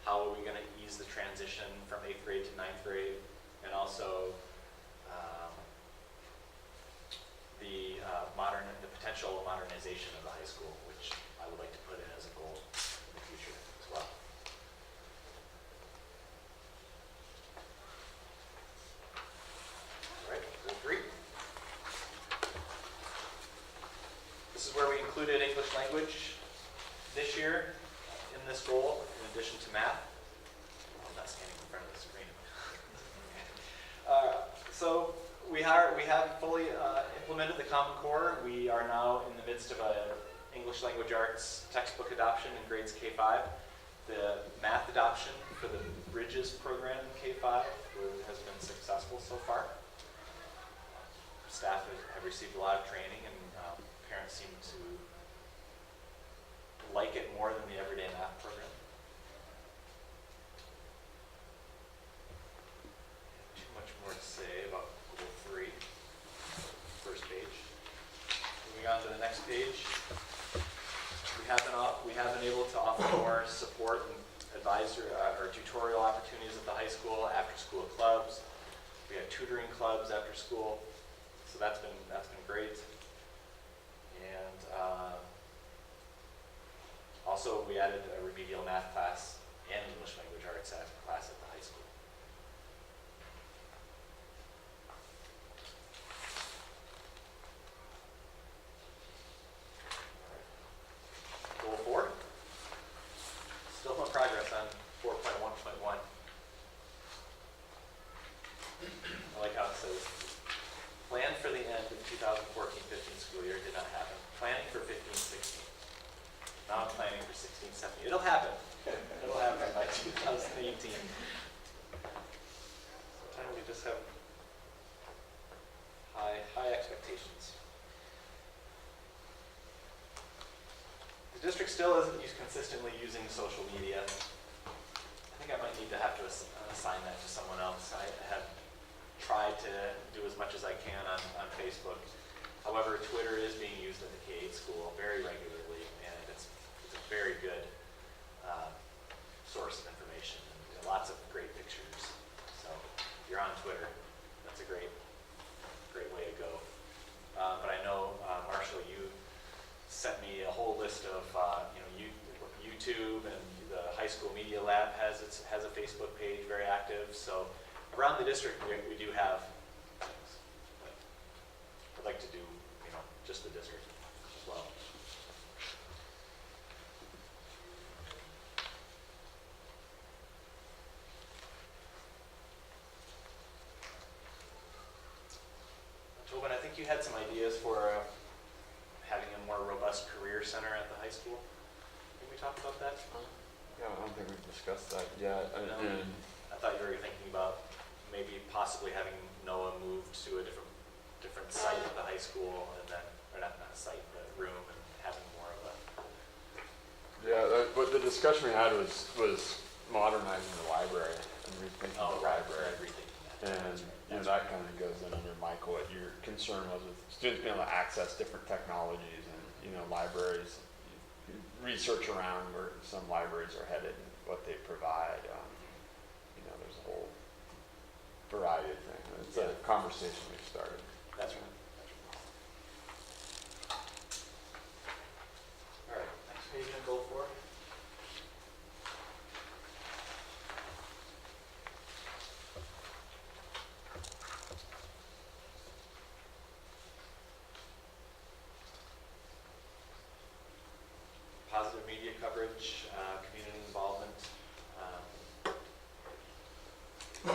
Speaker 4: how are we going to ease the transition from 8th grade to 9th grade, and also the potential modernization of the high school, which I would like to put in as a goal in the future as well. All right, goal 3. This is where we included English language this year in this goal, in addition to math. I'm not standing in front of the screen. So we have fully implemented the Common Core. We are now in the midst of a English language arts textbook adoption in grades K-5. The math adoption for the Bridges program in K-5 has been successful so far. Staff have received a lot of training, and parents seem to like it more than the everyday math program. Too much more to say about goal 3. First page. Moving on to the next page. We have been able to offer more support and advisory or tutorial opportunities at the high school, after-school clubs. We have tutoring clubs after school, so that's been great. And also, we added a remedial math class and English language arts class at the high school. Goal 4. Still no progress on 4.1.1. I like how it says, plan for the end of 2014-15 school year did not happen. Planning for 15-16. Now I'm planning for 16-17. it'll happen. It'll happen by 2018. Sometimes we just have high expectations. The district still isn't consistently using social media. I think I might need to have to assign that to someone else. I have tried to do as much as I can on Facebook. However, Twitter is being used at the K-8 school very regularly, and it's a very good source of information. And lots of great pictures. So if you're on Twitter, that's a great way to go. But I know, Marshall, you sent me a whole list of, YouTube, and the high school media lab has a Facebook page, very active. So around the district, we do have things. But I'd like to do, just the district as well. Tobin, I think you had some ideas for having a more robust career center at the high school. Can we talk about that?
Speaker 5: Yeah, I don't think we've discussed that yet.
Speaker 4: I thought you were thinking about maybe possibly having Noah moved to a different site at the high school, and then, or not a site, but a room, and having more of a.
Speaker 5: Yeah, but the discussion we had was modernizing the library and rethinking the library. And that kind of goes in under Michael, what your concern was with students being able to access different technologies and, libraries, research around where some libraries are headed and what they provide. There's a whole variety of things. It's a conversation we've started.
Speaker 4: That's right. All right, next page on goal 4. Positive media coverage, community involvement. I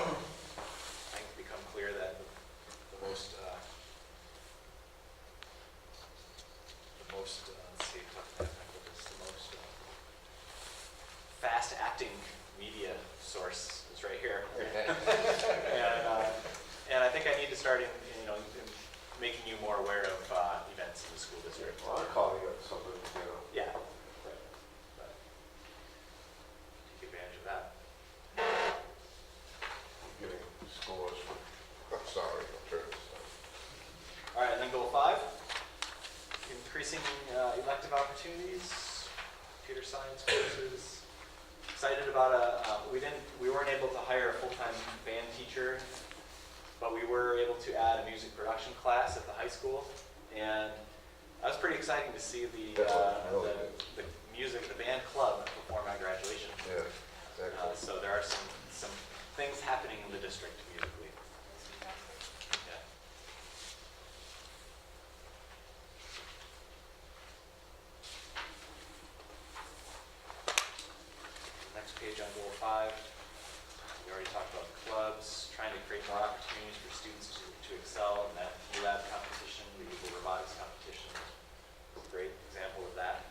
Speaker 4: think it's become clear that the most let's see, the most fast-acting media source is right here. And I think I need to start in making you more aware of events in the school district.
Speaker 12: Well, I'm calling it something,
Speaker 4: Yeah. Right. But take advantage of that.
Speaker 12: I'm getting scores. I'm sorry, I'll turn this down.
Speaker 4: All right, and then goal 5, increasing elective opportunities, computer science courses. Excited about we weren't able to hire a full-time band teacher, but we were able to add a music production class at the high school, and that was pretty exciting to see the band club perform at graduation.
Speaker 12: Yeah, exactly.
Speaker 4: So there are some things happening in the district musically. Yeah. Next page on goal 5. We already talked about the clubs, trying to create more opportunities for students to excel in that lab competition, the robotics competition. It's a great example of that.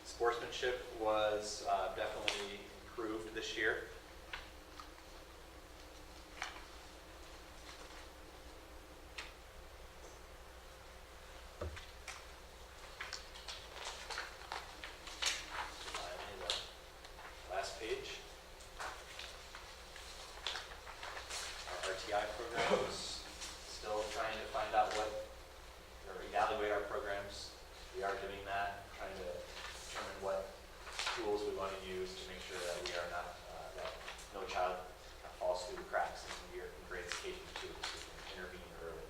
Speaker 4: Sportsmanship was definitely improved this year. Last page. Our RTI programs, still trying to find out or evaluate our programs. We are doing that, trying to determine what tools we want to use to make sure that we are not, that no child falls through the cracks in grades K through 2, so we can intervene early.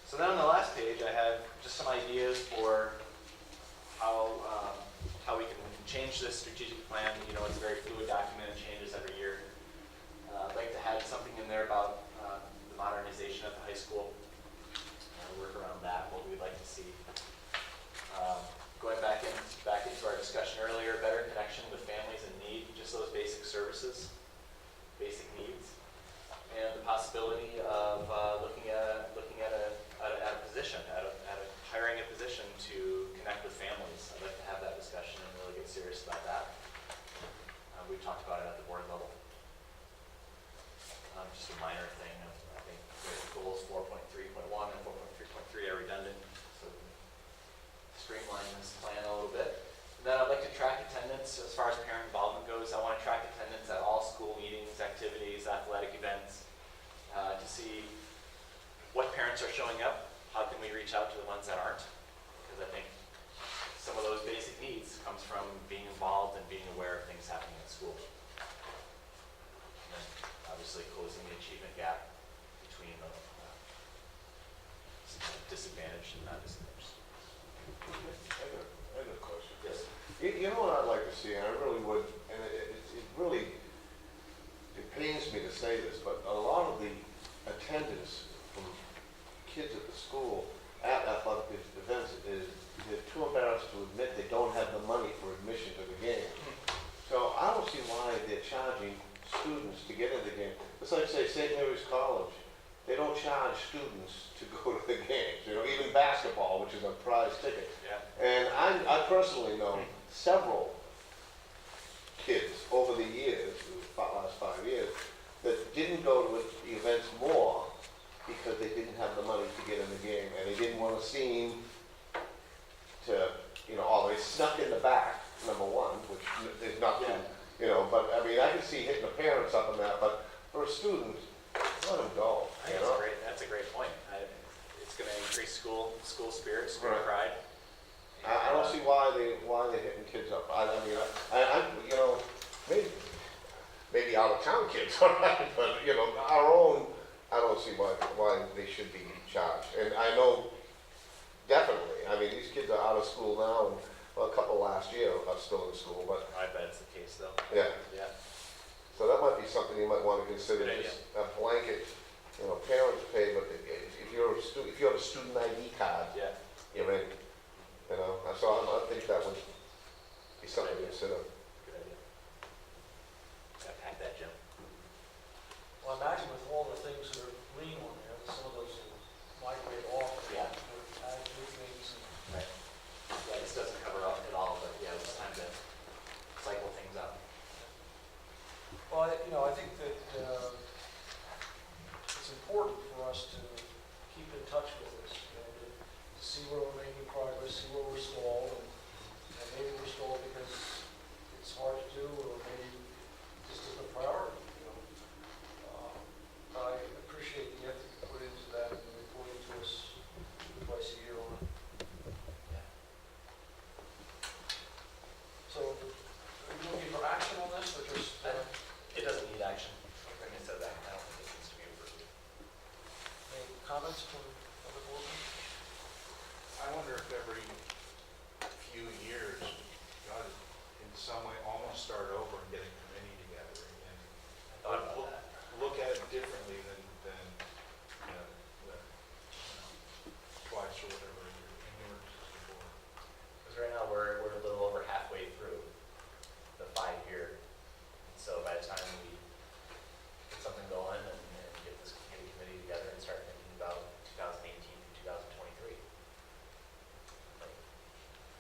Speaker 4: So then on the last page, I have just some ideas for how we can change this strategic plan. It's a very fluid document, it changes every year. I'd like to add something in there about the modernization of the high school, work around that, what we'd like to see. Going back into our discussion earlier, better connection with families in need, just those basic services, basic needs, and the possibility of looking at a position, at a serious about that. We've talked about it at the board level. Just a minor thing, I think goals 4.3.1 and 4.3.3 are redundant, so streamline this plan a little bit. And then I'd like to track attendance as far as parent involvement goes. I want to track attendance at all school meetings, activities, athletic events, to see what parents are showing up. How can we reach out to the ones that aren't? Because I think some of those basic needs comes from being involved and being aware of things happening at school. And then obviously closing the achievement gap between the disadvantaged and not disadvantaged.
Speaker 12: I have a question.
Speaker 4: Yes.
Speaker 12: You know what I'd like to see, and I really would, and it really, it pains me to say this, but a lot of the attendance from kids at the school at athletic events is they're too embarrassed to admit they don't have the money for admission to the game. So I don't see why they're charging students to get in the game. It's like, say, St. Mary's College. They don't charge students to go to the games, you know, even basketball, which is a prize ticket.
Speaker 4: Yeah.
Speaker 12: And I personally know several kids over the years, the last 5 years, that didn't go to the events more because they didn't have the money to get in the game, and they didn't want to seem to, you know, oh, they snuck in the back, number one, which is not too, you know, but I mean, I can see hitting the parents up on that, but for a student, let them go.
Speaker 4: I think that's a great point. It's going to increase school spirit, school
Speaker 12: Right.
Speaker 4: pride.
Speaker 12: I don't see why they're hitting kids up. I mean, I you know, maybe out of town kids, all right, but you know, our own, I don't see why they should be charged. And I know definitely. I mean, these kids are out of school now, and well, a couple last year are still in school, but
Speaker 4: I bet it's the case though.
Speaker 12: yeah.
Speaker 4: Yeah.
Speaker 12: So that might be something you might want to consider,
Speaker 4: Good idea.
Speaker 12: just a blanket, you know, parents pay, but if you have a student ID card,
Speaker 4: Yeah.
Speaker 12: you're in, you know. So I think that would be something to consider.
Speaker 4: Good idea. Yeah, pack that, Jim.
Speaker 1: Well, I imagine with all the things that are green on there, some of those will migrate off.
Speaker 4: Yeah.
Speaker 1: Add new things.
Speaker 4: Right. Yeah, this doesn't cover up at all, but yeah, it's time to cycle things out.
Speaker 1: Well, you know, I think that it's important for us to keep in touch with this, you know, to see where we're making progress, see where we're stalled, and maybe we're stalled because it's hard to do, or maybe it just isn't a priority, you know. I appreciate the effort you put into that and reporting to us twice a year on it.
Speaker 4: Yeah.
Speaker 1: So, are you looking for action on this, or just?
Speaker 4: It doesn't need action. Like I said, that I don't think it needs to be approved.
Speaker 1: Any comments from other board members?
Speaker 2: I wonder if every few years, you ought to, in some way, almost start over and get a committee together again.
Speaker 4: I thought about that.
Speaker 2: Look at it differently than you know, twice or whatever you were before.
Speaker 4: Because right now we're a little over halfway through the 5-year. So by the time we get something going and get this committee together and start thinking about 2018 through 2023, like,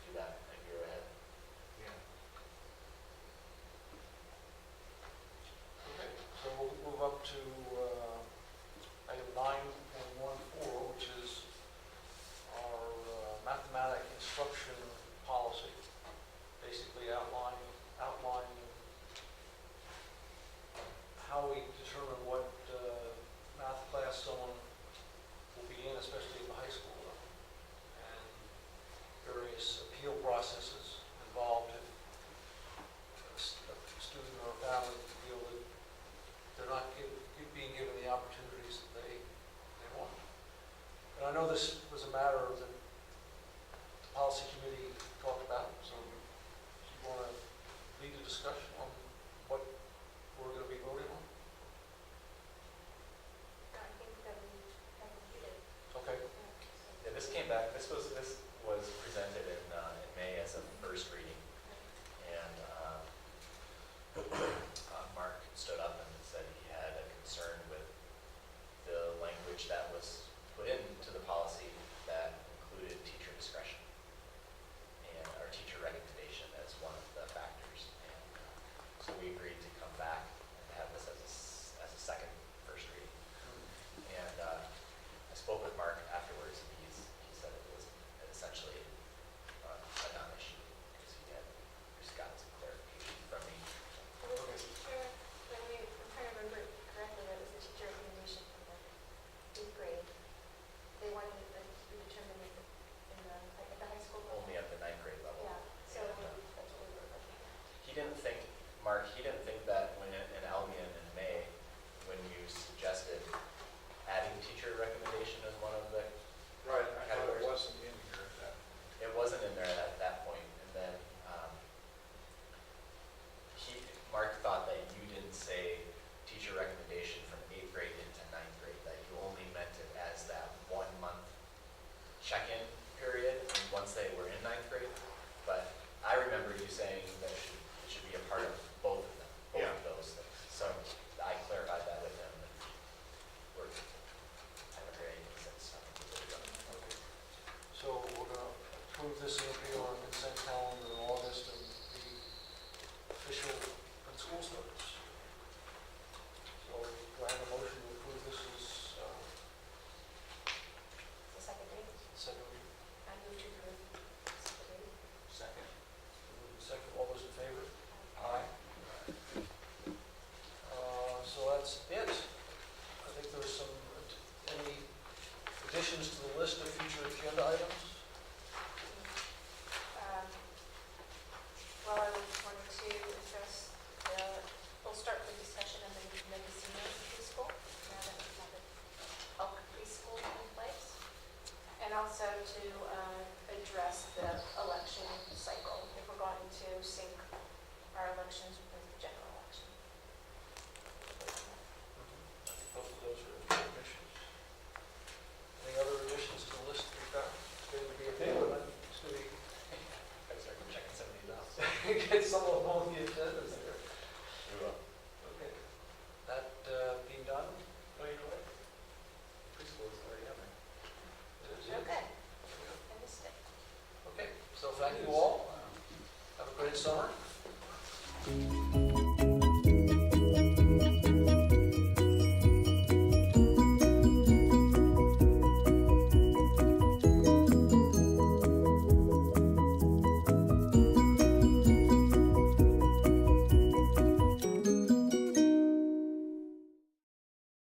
Speaker 4: do that a year ahead.
Speaker 2: Yeah.
Speaker 1: Okay, so we'll move up to item 9.14, which is our mathematic instruction policy. Basically outlining how we determine what math class someone will be in, especially at the high school level, and various appeal processes involved if a student or a family feel that they're not being given the opportunities that they want. And I know this was a matter that the policy committee talked about, so if you want to lead a discussion on what we're going to be voting on.
Speaker 6: I think that we have reviewed it.
Speaker 1: Okay.
Speaker 4: Yeah, this was presented in May as a first reading, and Mark stood up and said he had a concern with the language that was put into the policy that included teacher discretion and our teacher recommendation as one of the once they were in ninth grade. But I remember you saying that it should be a part of both of them, both
Speaker 2: Yeah.
Speaker 4: of those things. So I clarified that with them, and haven't heard anything since.
Speaker 1: Okay. So we're going to approve this, and it'll be on our consent calendar in August, and the official when school starts. So do I have a motion to approve this as
Speaker 6: The second reading.
Speaker 1: second reading?
Speaker 6: I move to approve second reading.
Speaker 1: Second. Moved and second. All those in favor? Aye. So that's it. I think there's some, any additions to the list of future agenda items?
Speaker 6: Well, I wanted to address we'll start the discussion of the Mendocino preschool, now that we have the Elk preschool in place. And also to address the election cycle, if we're going to sync our elections with the general election.
Speaker 1: I think both of those are important issues. Any other additions to the list we've got? It's going to be a big one. It's going to be,
Speaker 4: I start checking some of these out.
Speaker 1: get some of them on the agendas there.
Speaker 4: We will.
Speaker 1: Okay. That being done, go away.
Speaker 4: Preschool is already on there.
Speaker 6: Okay, I missed it.
Speaker 1: Okay, so thank you all. Have a great summer.